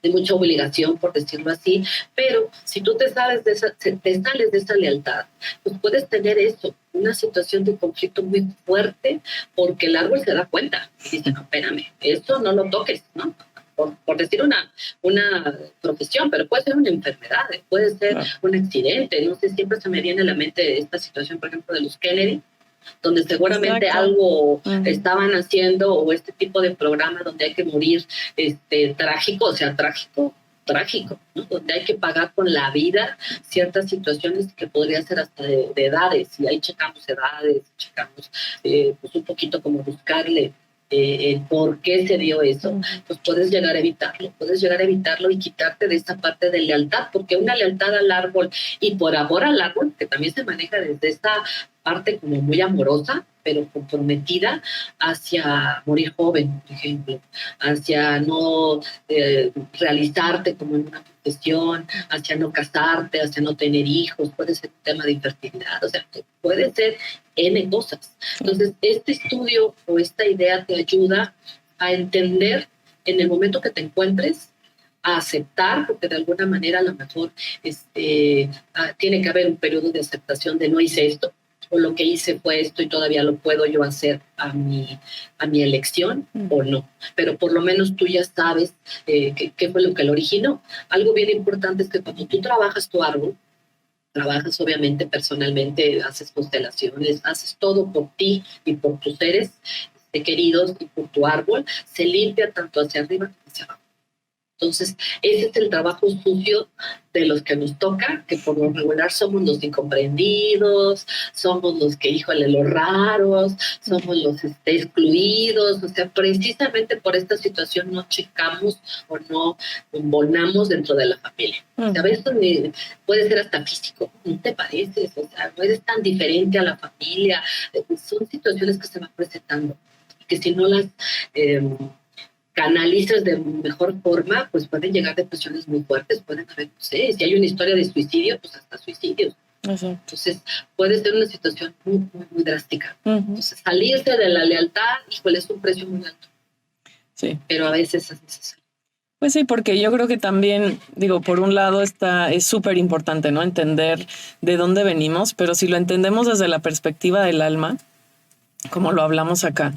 de mucha obligación, por decirlo así, pero si tú te sales de esa lealtad, pues puedes tener eso, una situación de conflicto muy fuerte, porque el árbol se da cuenta y dice, no, espérame, eso no lo toques, ¿no? Por decir una profesión, pero puede ser una enfermedad, puede ser un accidente, no sé, siempre se me viene a la mente esta situación, por ejemplo, de los Kennedy, donde seguramente algo estaban haciendo, o este tipo de programa donde hay que morir trágico, o sea, trágico, ¿no? Donde hay que pagar con la vida ciertas situaciones que podría ser hasta de edades, y ahí checamos edades, checamos pues un poquito como buscarle por qué se dio eso, pues puedes llegar a evitarlo y quitarte de esa parte de lealtad, porque una lealtad al árbol y por amor al árbol, que también se maneja desde esta parte como muy amorosa, pero comprometida hacia morir joven, por ejemplo, hacia no realizarte como en una profesión, hacia no casarte, hacia no tener hijos, puede ser un tema de infertilidad, o sea, puede ser N cosas. Entonces, este estudio o esta idea te ayuda a entender en el momento que te encuentres, a aceptar, porque de alguna manera a lo mejor tiene que haber un periodo de aceptación de no hice esto, o lo que hice fue esto y todavía lo puedo yo hacer a mi elección o no. Pero por lo menos tú ya sabes qué fue lo que lo originó. Algo bien importante es que cuando tú trabajas tu árbol, trabajas obviamente personalmente, haces constelaciones, haces todo por ti y por tus seres queridos y por tu árbol, se limpia tanto hacia arriba como hacia abajo. Entonces, ese es el trabajo sucio de los que nos toca, que por lo regular somos los incomprendidos, somos los que, híjole, los raros, somos los excluidos, o sea, precisamente por esta situación no checamos o no embonamos dentro de la familia. O sea, a veces puede ser hasta físico, no te pareces, o sea, no eres tan diferente a la familia, son situaciones que se van presentando, que si no las... canalizas de mejor forma, pues pueden llegar depresiones muy fuertes, pueden haber, no sé, si hay una historia de suicidio, pues hasta suicidios. Entonces, puede ser una situación muy, muy, muy drástica. Entonces, salirse de la lealtad, híjole, es un precio muy alto. Sí. Pero a veces es necesario. Pues sí, porque yo creo que también, digo, por un lado es súper importante, ¿no? Entender de dónde venimos, pero si lo entendemos desde la perspectiva del alma, como lo hablamos acá,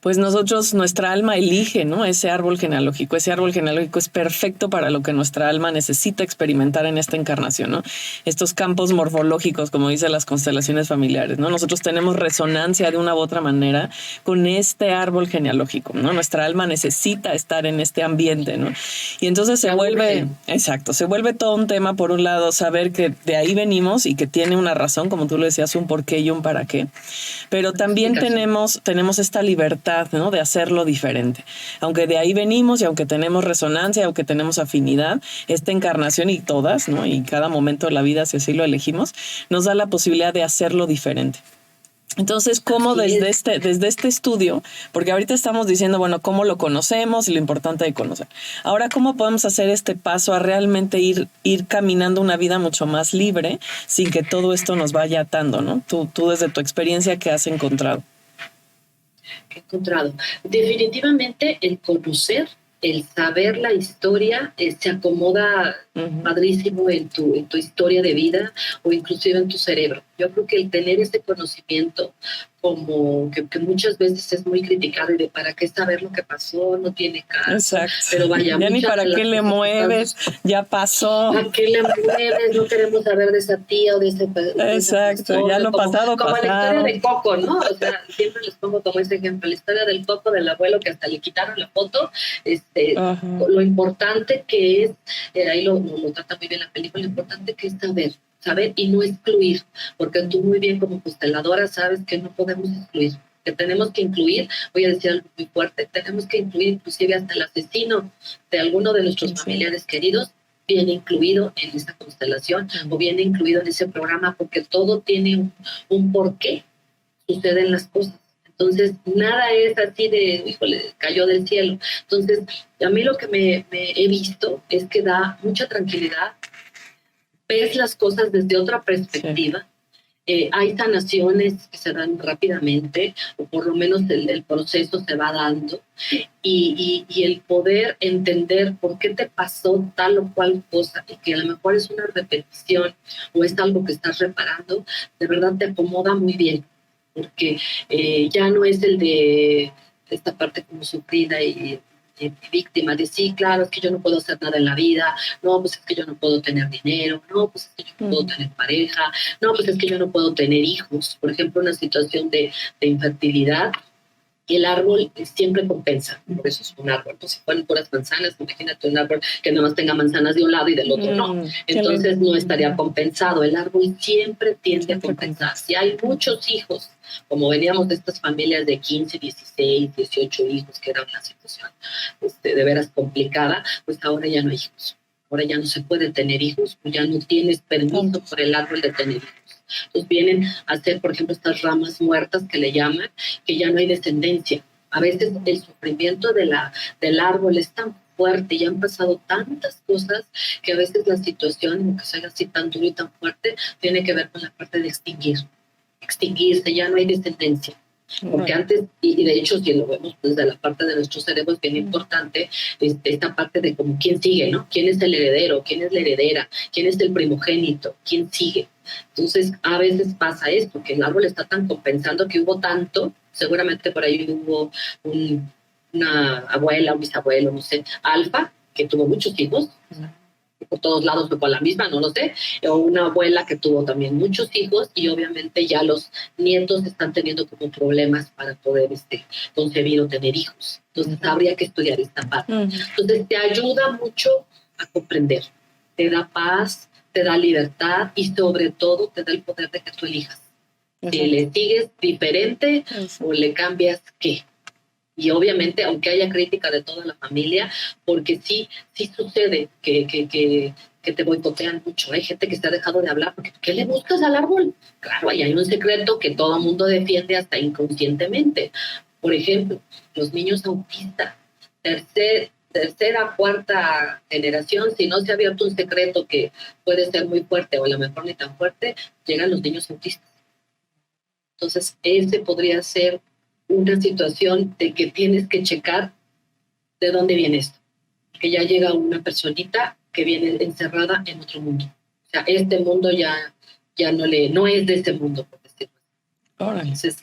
pues nuestra alma elige, ¿no? Ese árbol genealógico. Ese árbol genealógico es perfecto para lo que nuestra alma necesita experimentar en esta encarnación, ¿no? Estos campos morfológicos, como dicen las constelaciones familiares, ¿no? Nosotros tenemos resonancia de una u otra manera con este árbol genealógico, ¿no? Nuestra alma necesita estar en este ambiente, ¿no? Y entonces se vuelve todo un tema, por un lado, saber que de ahí venimos y que tiene una razón, como tú lo decías, un porqué y un para qué, pero también tenemos esta libertad, ¿no? De hacerlo diferente. Aunque de ahí venimos y aunque tenemos resonancia, aunque tenemos afinidad, esta encarnación y todas, ¿no? Y cada momento de la vida, si así lo elegimos, nos da la posibilidad de hacerlo diferente. Entonces, ¿cómo desde este estudio? Porque ahorita estamos diciendo, bueno, ¿cómo lo conocemos y lo importante de conocer? Ahora, ¿cómo podemos hacer este paso a realmente ir caminando una vida mucho más libre sin que todo esto nos vaya atando, ¿no? Tú desde tu experiencia, ¿qué has encontrado? ¿Qué he encontrado? Definitivamente el conocer, el saber la historia, se acomoda padrísimo en tu historia de vida o inclusive en tu cerebro. Yo creo que el tener ese conocimiento, como que muchas veces es muy criticado y de para qué saber lo que pasó, no tiene caso. Exacto. Pero vaya, ya ni para qué le mueves, ya pasó. ¿A qué le mueves? No queremos saber de esa tía o de ese Exacto, persona, ya lo pasado. Como la historia de Coco, ¿no? O sea, siempre les pongo como ese ejemplo, la historia del Coco, del abuelo que hasta le quitaron la foto. Lo importante que es, ahí lo trata muy bien la película, lo importante que es saber y no excluir, porque tú muy bien como consteladora sabes que no podemos excluir, que tenemos que incluir, voy a decir algo muy fuerte, tenemos que incluir inclusive hasta el asesino de alguno de nuestros familiares queridos, viene incluido en esta constelación o viene incluido en ese programa, porque todo tiene un porqué suceden las cosas. Entonces, nada es así de, híjole, cayó del cielo. Entonces, a mí lo que me he visto es que da mucha tranquilidad, ves las cosas desde otra perspectiva. Hay sanaciones que se dan rápidamente, o por lo menos el proceso se va dando, y el poder entender por qué te pasó tal o cual cosa, y que a lo mejor es una repetición o es algo que estás reparando, de verdad te acomoda muy bien, porque ya no es el de esta parte como sufrida y víctima de sí, claro, es que yo no puedo hacer nada en la vida, no, pues es que yo no puedo tener dinero, no, pues es que yo no puedo tener pareja, no, pues es que yo no puedo tener hijos. Por ejemplo, una situación de infertilidad, el árbol siempre compensa, por eso es un árbol. Pues si fueran puras manzanas, imagínate un árbol que nada más tenga manzanas de un lado y del otro no. Entonces no estaría compensado. El árbol siempre tiende a compensar. Si hay muchos hijos, como veníamos de estas familias de 15, 16, 18 hijos, que era una situación de veras complicada, pues ahora ya no hay hijos. Ahora ya no se puede tener hijos, pues ya no tienes permiso por el árbol de tener hijos. Entonces vienen a hacer, por ejemplo, estas ramas muertas que le llaman, que ya no hay descendencia. A veces el sufrimiento del árbol es tan fuerte y han pasado tantas cosas que a veces la situación, aunque sea así tan duro y tan fuerte, tiene que ver con la parte de extinguirse, ya no hay descendencia. Porque antes, y de hecho si lo vemos desde la parte de nuestro cerebro es bien importante esta parte de como quién sigue, ¿no? ¿Quién es el heredero? ¿Quién es la heredera? ¿Quién es el primogénito? ¿Quién sigue? Entonces a veces pasa esto, que el árbol está tan compensando que hubo tanto, seguramente por ahí hubo una abuela, un bisabuelo, no sé, alfa, que tuvo muchos hijos, por todos lados fue con la misma, no lo sé, o una abuela que tuvo también muchos hijos y obviamente ya los nietos están teniendo como problemas para poder concebir o tener hijos. Entonces habría que estudiar esta parte. Entonces te ayuda mucho a comprender, te da paz, te da libertad y sobre todo te da el poder de que tú elijas. Si le sigues diferente o le cambias qué. Y obviamente, aunque haya crítica de toda la familia, porque sí sucede que te boicotean mucho. Hay gente que se ha dejado de hablar porque ¿qué le buscas al árbol? Claro, ahí hay un secreto que todo el mundo defiende hasta inconscientemente. Por ejemplo, los niños autistas, tercera, cuarta generación, si no se ha abierto un secreto que puede ser muy fuerte o a lo mejor ni tan fuerte, llegan los niños autistas. Entonces, ese podría ser una situación de que tienes que checar de dónde viene esto. Que ya llega una personita que viene encerrada en otro mundo. O sea, este mundo ya no es de este mundo, por decirlo así. Entonces,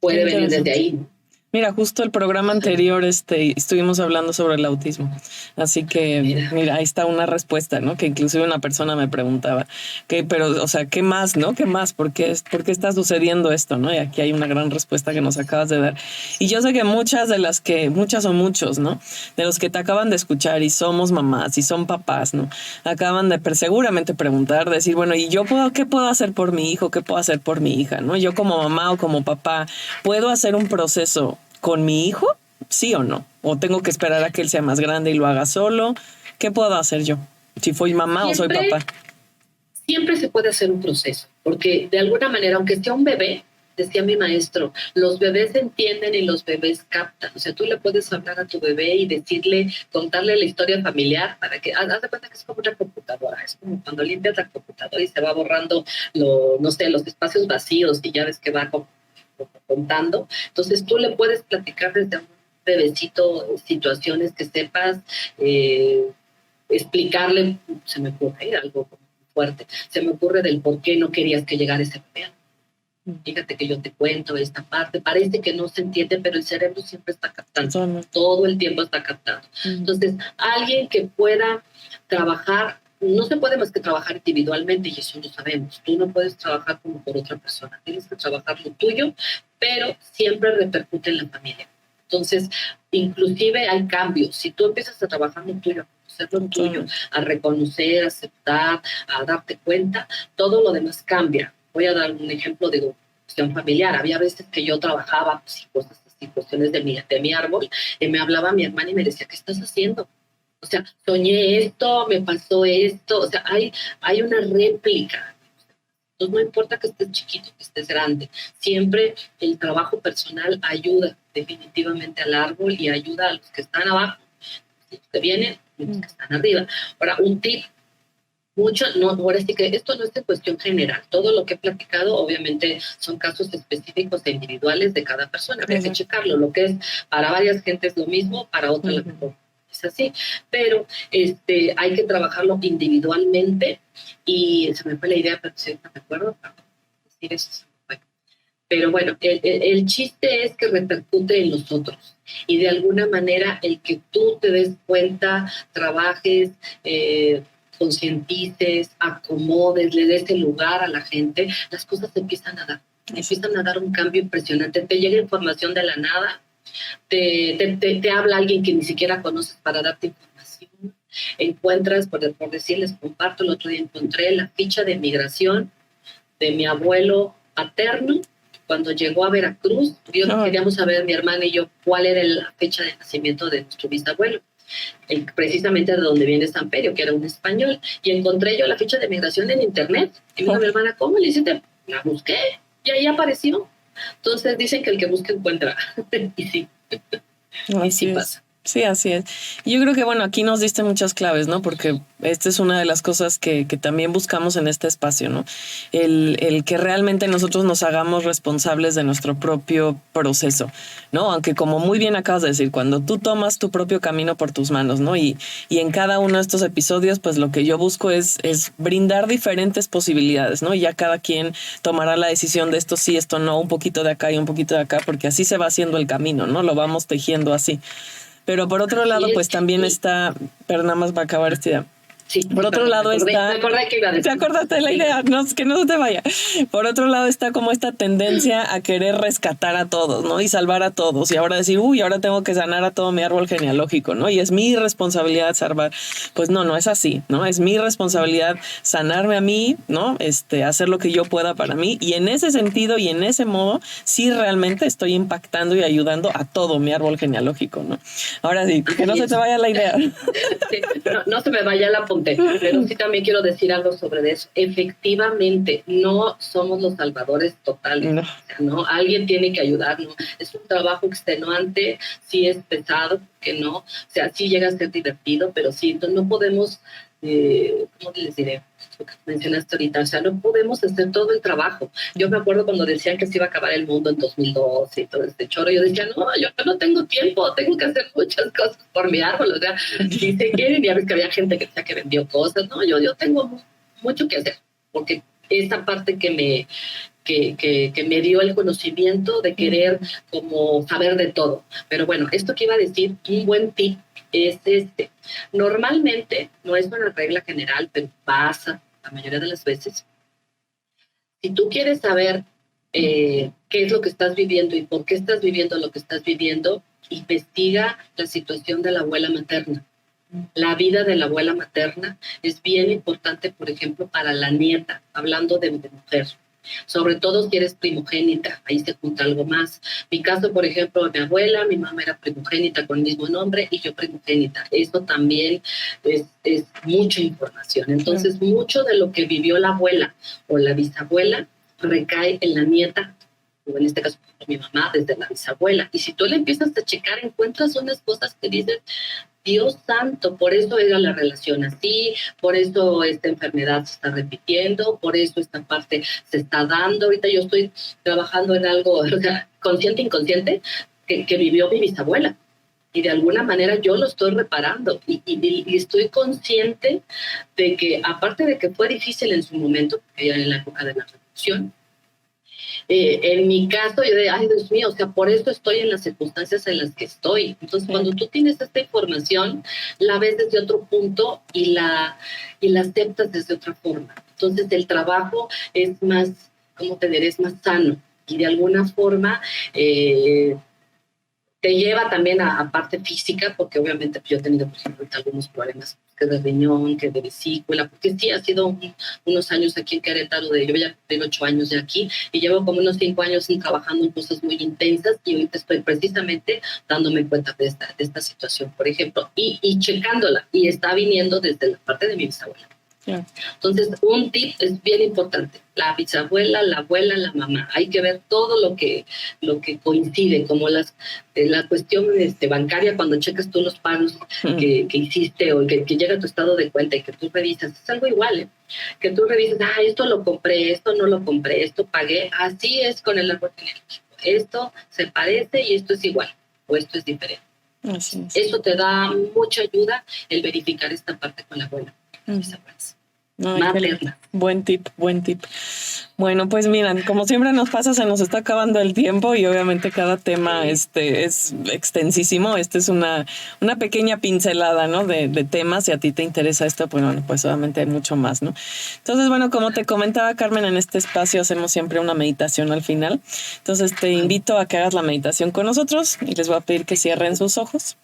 puede venir desde ahí, ¿no? Mira, justo el programa anterior estuvimos hablando sobre el autismo. Así que, mira, ahí está una respuesta, ¿no? Que inclusive una persona me preguntaba, pero, o sea, ¿qué más, no? ¿Qué más? ¿Por qué está sucediendo esto, no? Y aquí hay una gran respuesta que nos acabas de dar. Y yo sé que muchas o muchos, ¿no? De los que te acaban de escuchar y somos mamás y son papás, ¿no? Acaban de seguramente preguntar, decir, bueno, ¿y yo qué puedo hacer por mi hijo? ¿Qué puedo hacer por mi hija? ¿No? Yo como mamá o como papá, ¿puedo hacer un proceso con mi hijo? ¿Sí o no? ¿O tengo que esperar a que él sea más grande y lo haga solo? ¿Qué puedo hacer yo? Si soy mamá o soy papá. Siempre se puede hacer un proceso, porque de alguna manera, aunque sea un bebé, decía mi maestro, los bebés entienden y los bebés captan. O sea, tú le puedes hablar a tu bebé y contarle la historia familiar para que, haz de cuenta que es como una computadora, es como cuando limpias la computadora y se va borrando, los espacios vacíos y ya ves que va contando. Entonces tú le puedes platicar desde un bebecito situaciones que sepas, explicarle, se me ocurre algo fuerte, se me ocurre del por qué no querías que llegara ese bebé. Fíjate que yo te cuento esta parte, parece que no se entiende, pero el cerebro siempre está captando, todo el tiempo está captando. Entonces, alguien que pueda trabajar, no se puede más que trabajar individualmente, y eso lo sabemos. Tú no puedes trabajar como por otra persona, tienes que trabajar lo tuyo, pero siempre repercute en la familia. Entonces, inclusive hay cambios. Si tú empiezas a trabajar lo tuyo, a hacer lo tuyo, a reconocer, a aceptar, a darte cuenta, todo lo demás cambia. Voy a dar un ejemplo de cuestión familiar. Había veces que yo trabajaba cosas así, cuestiones de mi árbol, y me hablaba mi hermana y me decía, ¿qué estás haciendo? O sea, soñé esto, me pasó esto. O sea, hay una réplica. Entonces, no importa que estés chiquito, que estés grande. Siempre el trabajo personal ayuda definitivamente al árbol y ayuda a los que están abajo, los que vienen y los que están arriba. Ahora, un tip. Ahora sí que esto no es de cuestión general. Todo lo que he platicado, obviamente, son casos específicos e individuales de cada persona. Habría que checarlo. Lo que es para varias gentes lo mismo, para otra la mejor es así. Pero hay que trabajarlo individualmente y se me fue la idea, pero sí, no me acuerdo para decir eso. Pero bueno, el chiste es que repercute en los otros. Y de alguna manera el que tú te des cuenta, trabajes, concientices, acomodes, le des el lugar a la gente, las cosas empiezan a dar un cambio impresionante. Te llega información de la nada, te habla alguien que ni siquiera conoces para darte información, encuentras, por decir, les comparto, el otro día encontré la ficha de migración de mi abuelo paterno cuando llegó a Veracruz. Queríamos saber, mi hermana y yo, cuál era la fecha de nacimiento de nuestro bisabuelo. Precisamente de donde viene Samperio, que era un español, y encontré yo la ficha de migración en internet. Y me dijo mi hermana, ¿cómo le hiciste? La busqué y ahí apareció. Entonces dicen que el que busca encuentra. Y sí, y sí pasa. Sí, así es. Yo creo que, bueno, aquí nos diste muchas claves, ¿no? Porque esta es una de las cosas que también buscamos en este espacio, ¿no? El que realmente nosotros nos hagamos responsables de nuestro propio proceso, ¿no? Aunque como muy bien acabas de decir, cuando tú tomas tu propio camino por tus manos, ¿no? Y en cada uno de estos episodios, pues lo que yo busco es brindar diferentes posibilidades, ¿no? Y ya cada quien tomará la decisión de esto sí, esto no, un poquito de acá y un poquito de acá, porque así se va haciendo el camino, ¿no? Lo vamos tejiendo así. Pero por otro lado, pues también está, pero nada más va a acabar esta idea. Sí, por otro lado está... Me acordé que iba a decir. ¿Te acordaste de la idea? No, que no se te vaya. Por otro lado está como esta tendencia a querer rescatar a todos, ¿no? Y salvar a todos. Y ahora decir, ahora tengo que sanar a todo mi árbol genealógico, ¿no? Y es mi responsabilidad salvar. Pues no es así, ¿no? Es mi responsabilidad sanarme a mí, ¿no? Hacer lo que yo pueda para mí. Y en ese sentido y en ese modo, sí realmente estoy impactando y ayudando a todo mi árbol genealógico, ¿no? Ahora sí, que no se te vaya la idea. Sí, no se me vaya la punta. Pero sí también quiero decir algo sobre eso. Efectivamente, no somos los salvadores totales, ¿no? Alguien tiene que ayudarnos. Es un trabajo extenuante, sí es pesado, que no. O sea, sí llega a ser divertido, pero sí, no podemos, ¿cómo les diré? Lo que mencionaste ahorita, o sea, no podemos hacer todo el trabajo. Yo me acuerdo cuando decían que se iba a acabar el mundo en 2012 y todo este choro, yo decía, no, yo no tengo tiempo, tengo que hacer muchas cosas por mi árbol, o sea, si se quieren, ya ves que había gente que decía que vendió cosas, no, yo tengo mucho que hacer, porque esta parte que que me dio el conocimiento de querer como saber de todo. Pero bueno, esto que iba a decir, un buen tip es este. Normalmente, no es una regla general, pero pasa la mayoría de las veces. Si tú quieres saber qué es lo que estás viviendo y por qué estás viviendo lo que estás viviendo, investiga la situación de la abuela materna. La vida de la abuela materna es bien importante, por ejemplo, para la nieta, hablando de mujer. Sobre todo si eres primogénita, ahí se junta algo más. Mi caso, por ejemplo, mi abuela, mi mamá era primogénita con el mismo nombre y yo primogénita. Eso también es mucha información. Entonces, mucho de lo que vivió la abuela o la bisabuela recae en la nieta, o en este caso mi mamá, desde la bisabuela. Y si tú le empiezas a checar, encuentras unas cosas que dices, Dios santo, por eso era la relación así, por eso esta enfermedad se está repitiendo, por eso esta parte se está dando. Ahorita yo estoy trabajando en algo, o sea, consciente, inconsciente, que vivió mi bisabuela. Y de alguna manera yo lo estoy reparando y estoy consciente de que, aparte de que fue difícil en su momento, porque era en la época de la revolución, en mi caso, yo de, ay, Dios mío, o sea, por eso estoy en las circunstancias en las que estoy. Entonces, cuando tú tienes esta información, la ves desde otro punto y la aceptas desde otra forma. Entonces, el trabajo es más, ¿cómo te diré? Es más sano y de alguna forma te lleva también a parte física, porque obviamente yo he tenido, por ejemplo, algunos problemas que de riñón, que de vesícula, porque sí, ha sido unos años aquí en Querétaro, yo ya tengo 8 años de aquí, y llevo como unos 5 años trabajando en cosas muy intensas, y ahorita estoy precisamente dándome cuenta de esta situación, por ejemplo, y checándola, y está viniendo desde la parte de mi bisabuela. Yeah. Entonces, un tip es bien importante. La bisabuela, la abuela, la mamá. Hay que ver todo lo que coincide, como la cuestión bancaria, cuando checas tú los pagos que hiciste o que llega a tu estado de cuenta y que tú revisas. Es algo igual, que tú revisas, esto lo compré, esto no lo compré, esto pagué. Así es con el árbol genealógico. Esto se parece y esto es igual o esto es diferente. Así es. Eso te da mucha ayuda el verificar esta parte con la abuela. No, buen tip. Bueno, pues miran, como siempre nos pasa, se nos está acabando el tiempo y obviamente cada tema es extensísimo. Este es una pequeña pincelada, ¿no? de temas. Si a ti te interesa esto, pues bueno, pues obviamente hay mucho más, ¿no? Entonces, bueno, como te comentaba, Carmen, en este espacio hacemos siempre una meditación al final. Entonces te invito a que hagas la meditación con nosotros y les voy a pedir que cierren sus ojos.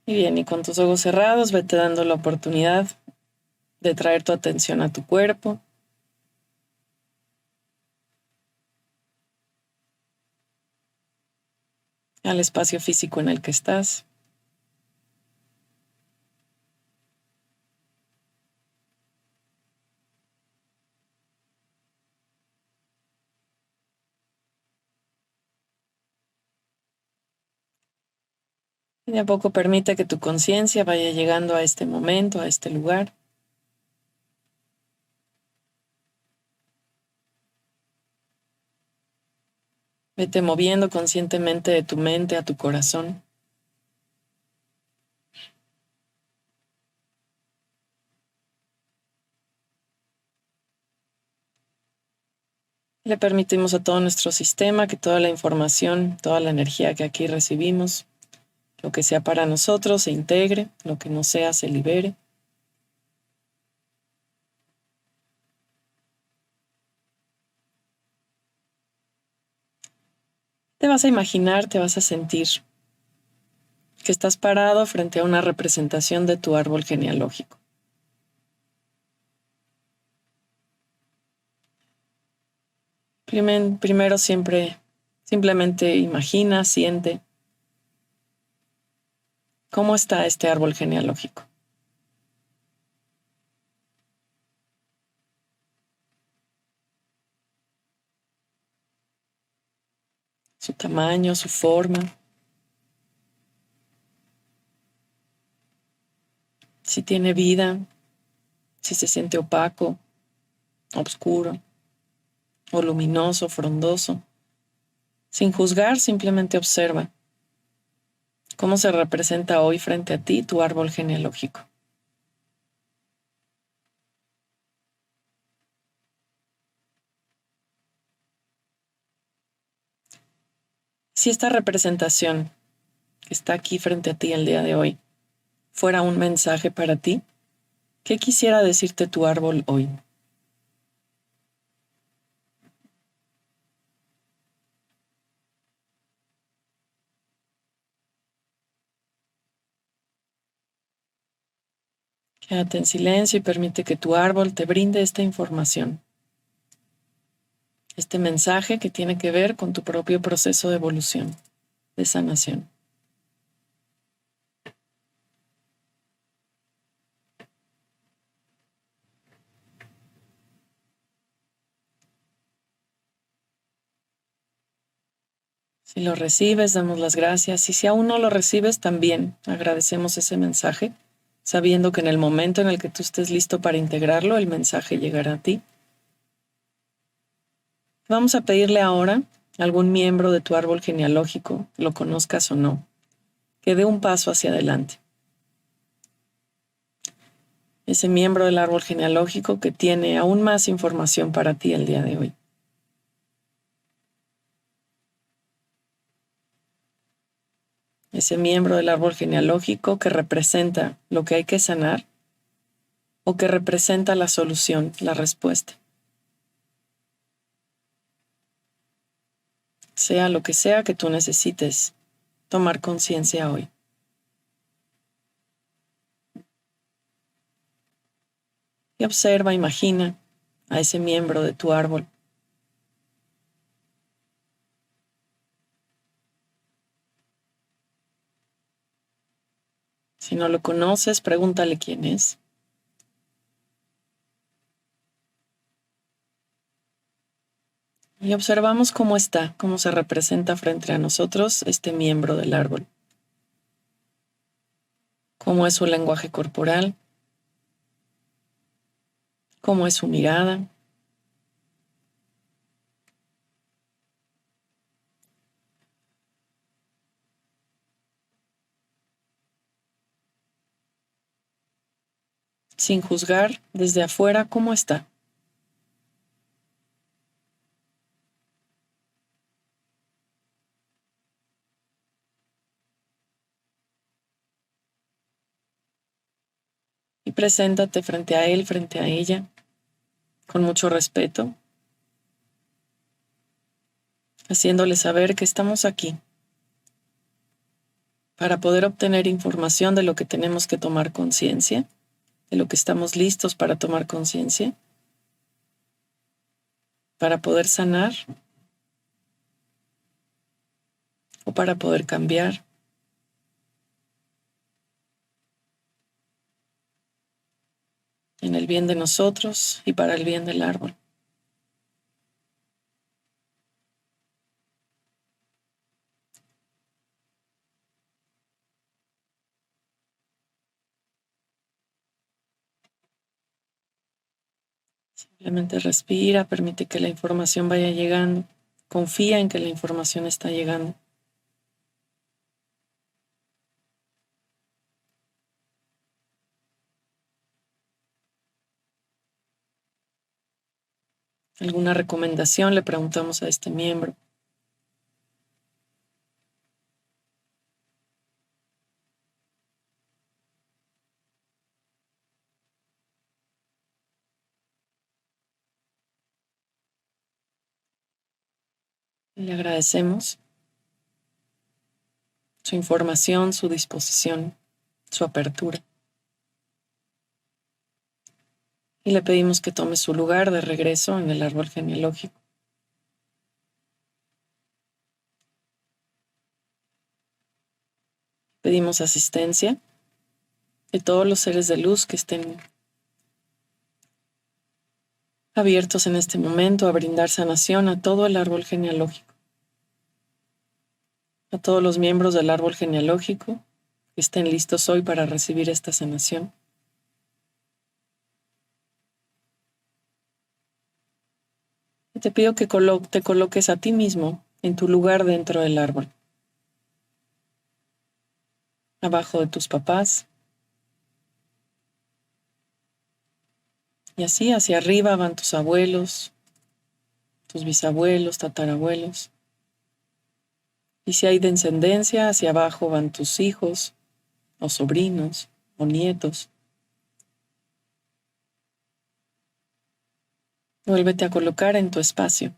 Y bien, y con tus ojos cerrados, vete dando la oportunidad de traer tu atención a tu cuerpo. Al espacio físico en el que estás. Y de a poco permite que tu conciencia vaya llegando a este momento, a este lugar. Vete moviendo conscientemente de tu mente a tu corazón. Le permitimos a todo nuestro sistema que toda la información, toda la energía que aquí recibimos, lo que sea para nosotros se integre, lo que no sea se libere. Te vas a imaginar, te vas a sentir que estás parado frente a una representación de tu árbol genealógico. Primero simplemente imagina, siente cómo está este árbol genealógico. Su tamaño, su forma. Si tiene vida, si se siente opaco, oscuro o luminoso, frondoso. Sin juzgar, simplemente observa. ¿Cómo se representa hoy frente a ti tu árbol genealógico? Si esta representación que está aquí frente a ti el día de hoy fuera un mensaje para ti, ¿qué quisiera decirte tu árbol hoy? Quédate en silencio y permite que tu árbol te brinde esta información, este mensaje que tiene que ver con tu propio proceso de evolución, de sanación. Si lo recibes, damos las gracias. Y si aún no lo recibes, también agradecemos ese mensaje, sabiendo que en el momento en el que tú estés listo para integrarlo, el mensaje llegará a ti. Vamos a pedirle ahora a algún miembro de tu árbol genealógico, lo conozcas o no, que dé un paso hacia adelante. Ese miembro del árbol genealógico que tiene aún más información para ti el día de hoy. Ese miembro del árbol genealógico que representa lo que hay que sanar o que representa la solución, la respuesta. Sea lo que sea que tú necesites tomar conciencia hoy. Y observa, imagina a ese miembro de tu árbol. Si no lo conoces, pregúntale quién es. Y observamos cómo está, cómo se representa frente a nosotros este miembro del árbol. Cómo es su lenguaje corporal, cómo es su mirada. Sin juzgar desde afuera cómo está. Y preséntate frente a él, frente a ella, con mucho respeto, haciéndole saber que estamos aquí para poder obtener información de lo que tenemos que tomar conciencia, de lo que estamos listos para tomar conciencia, para poder sanar o para poder cambiar. En el bien de nosotros y para el bien del árbol. Simplemente respira, permite que la información vaya llegando. Confía en que la información está llegando. ¿Alguna recomendación? Le preguntamos a este miembro. Le agradecemos su información, su disposición, su apertura. Y le pedimos que tome su lugar de regreso en el árbol genealógico. Pedimos asistencia de todos los seres de luz que estén abiertos en este momento a brindar sanación a todo el árbol genealógico, a todos los miembros del árbol genealógico que estén listos hoy para recibir esta sanación. Y te pido que te coloques a ti mismo en tu lugar dentro del árbol. abajo de tus papás. Y así hacia arriba van tus abuelos, tus bisabuelos, tatarabuelos. Y si hay descendencia, hacia abajo van tus hijos, o sobrinos, o nietos. Vuélvete a colocar en tu espacio,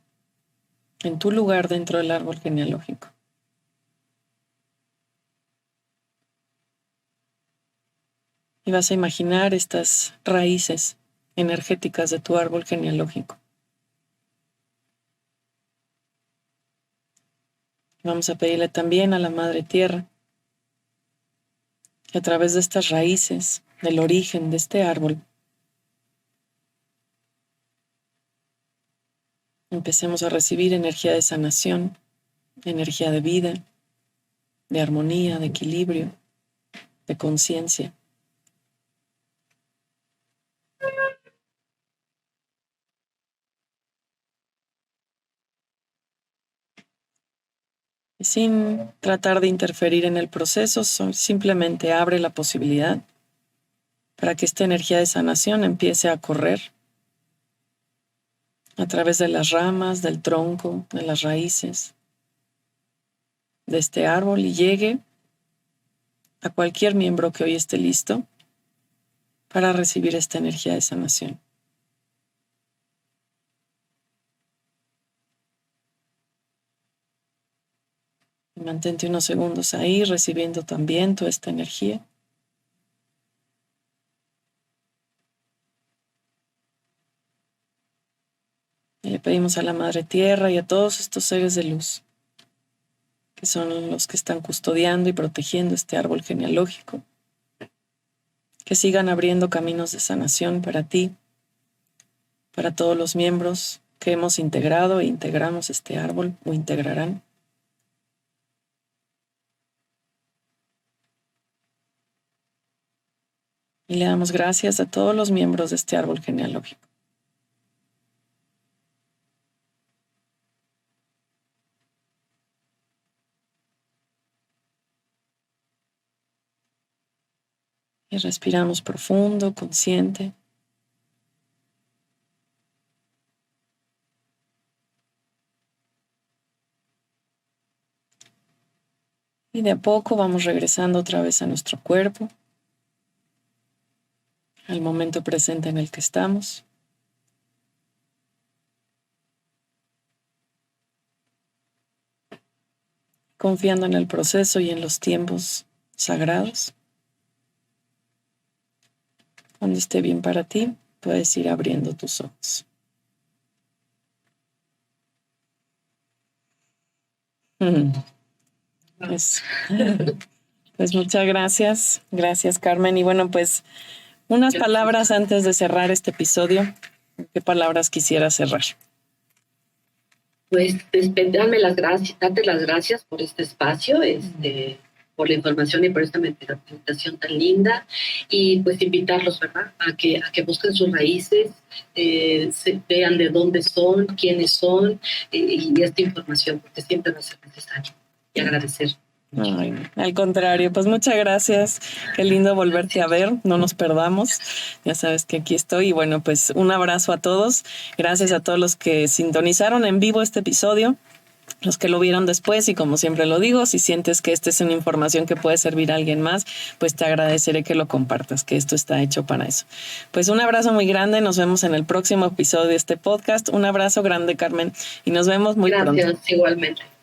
en tu lugar dentro del árbol genealógico. Y vas a imaginar estas raíces energéticas de tu árbol genealógico. Vamos a pedirle también a la Madre Tierra que a través de estas raíces, del origen de este árbol, empecemos a recibir energía de sanación, energía de vida, de armonía, de equilibrio, de conciencia. Y sin tratar de interferir en el proceso, simplemente abre la posibilidad para que esta energía de sanación empiece a correr a través de las ramas, del tronco, de las raíces de este árbol y llegue a cualquier miembro que hoy esté listo para recibir esta energía de sanación. Mantente unos segundos ahí recibiendo también toda esta energía. Y le pedimos a la Madre Tierra y a todos estos seres de luz, que son los que están custodiando y protegiendo este árbol genealógico, que sigan abriendo caminos de sanación para ti, para todos los miembros que hemos integrado e integramos este árbol o integrarán. Y le damos gracias a todos los miembros de este árbol genealógico. Y respiramos profundo, consciente. Y de a poco vamos regresando otra vez a nuestro cuerpo, al momento presente en el que estamos. Confiando en el proceso y en los tiempos sagrados. Cuando esté bien para ti, puedes ir abriendo tus ojos. Pues muchas gracias. Gracias, Carmen. Y bueno, pues unas palabras antes de cerrar este episodio. ¿Qué palabras quisiera cerrar? Pues darte las gracias por este espacio, por la información y por esta meditación tan linda, y pues invitarlos, ¿verdad?, a que busquen sus raíces, vean de dónde son, quiénes son, y esta información, porque siempre va a ser necesario, y agradecer. Ay, al contrario, pues muchas gracias. Qué lindo volverte a ver. No nos perdamos. Ya sabes que aquí estoy. Y bueno, pues un abrazo a todos. Gracias a todos los que sintonizaron en vivo este episodio, los que lo vieron después, y como siempre lo digo, si sientes que esta es una información que puede servir a alguien más, pues te agradeceré que lo compartas, que esto está hecho para eso. Pues un abrazo muy grande. Nos vemos en el próximo episodio de este podcast. Un abrazo grande, Carmen, y nos vemos muy pronto. Gracias, igualmente.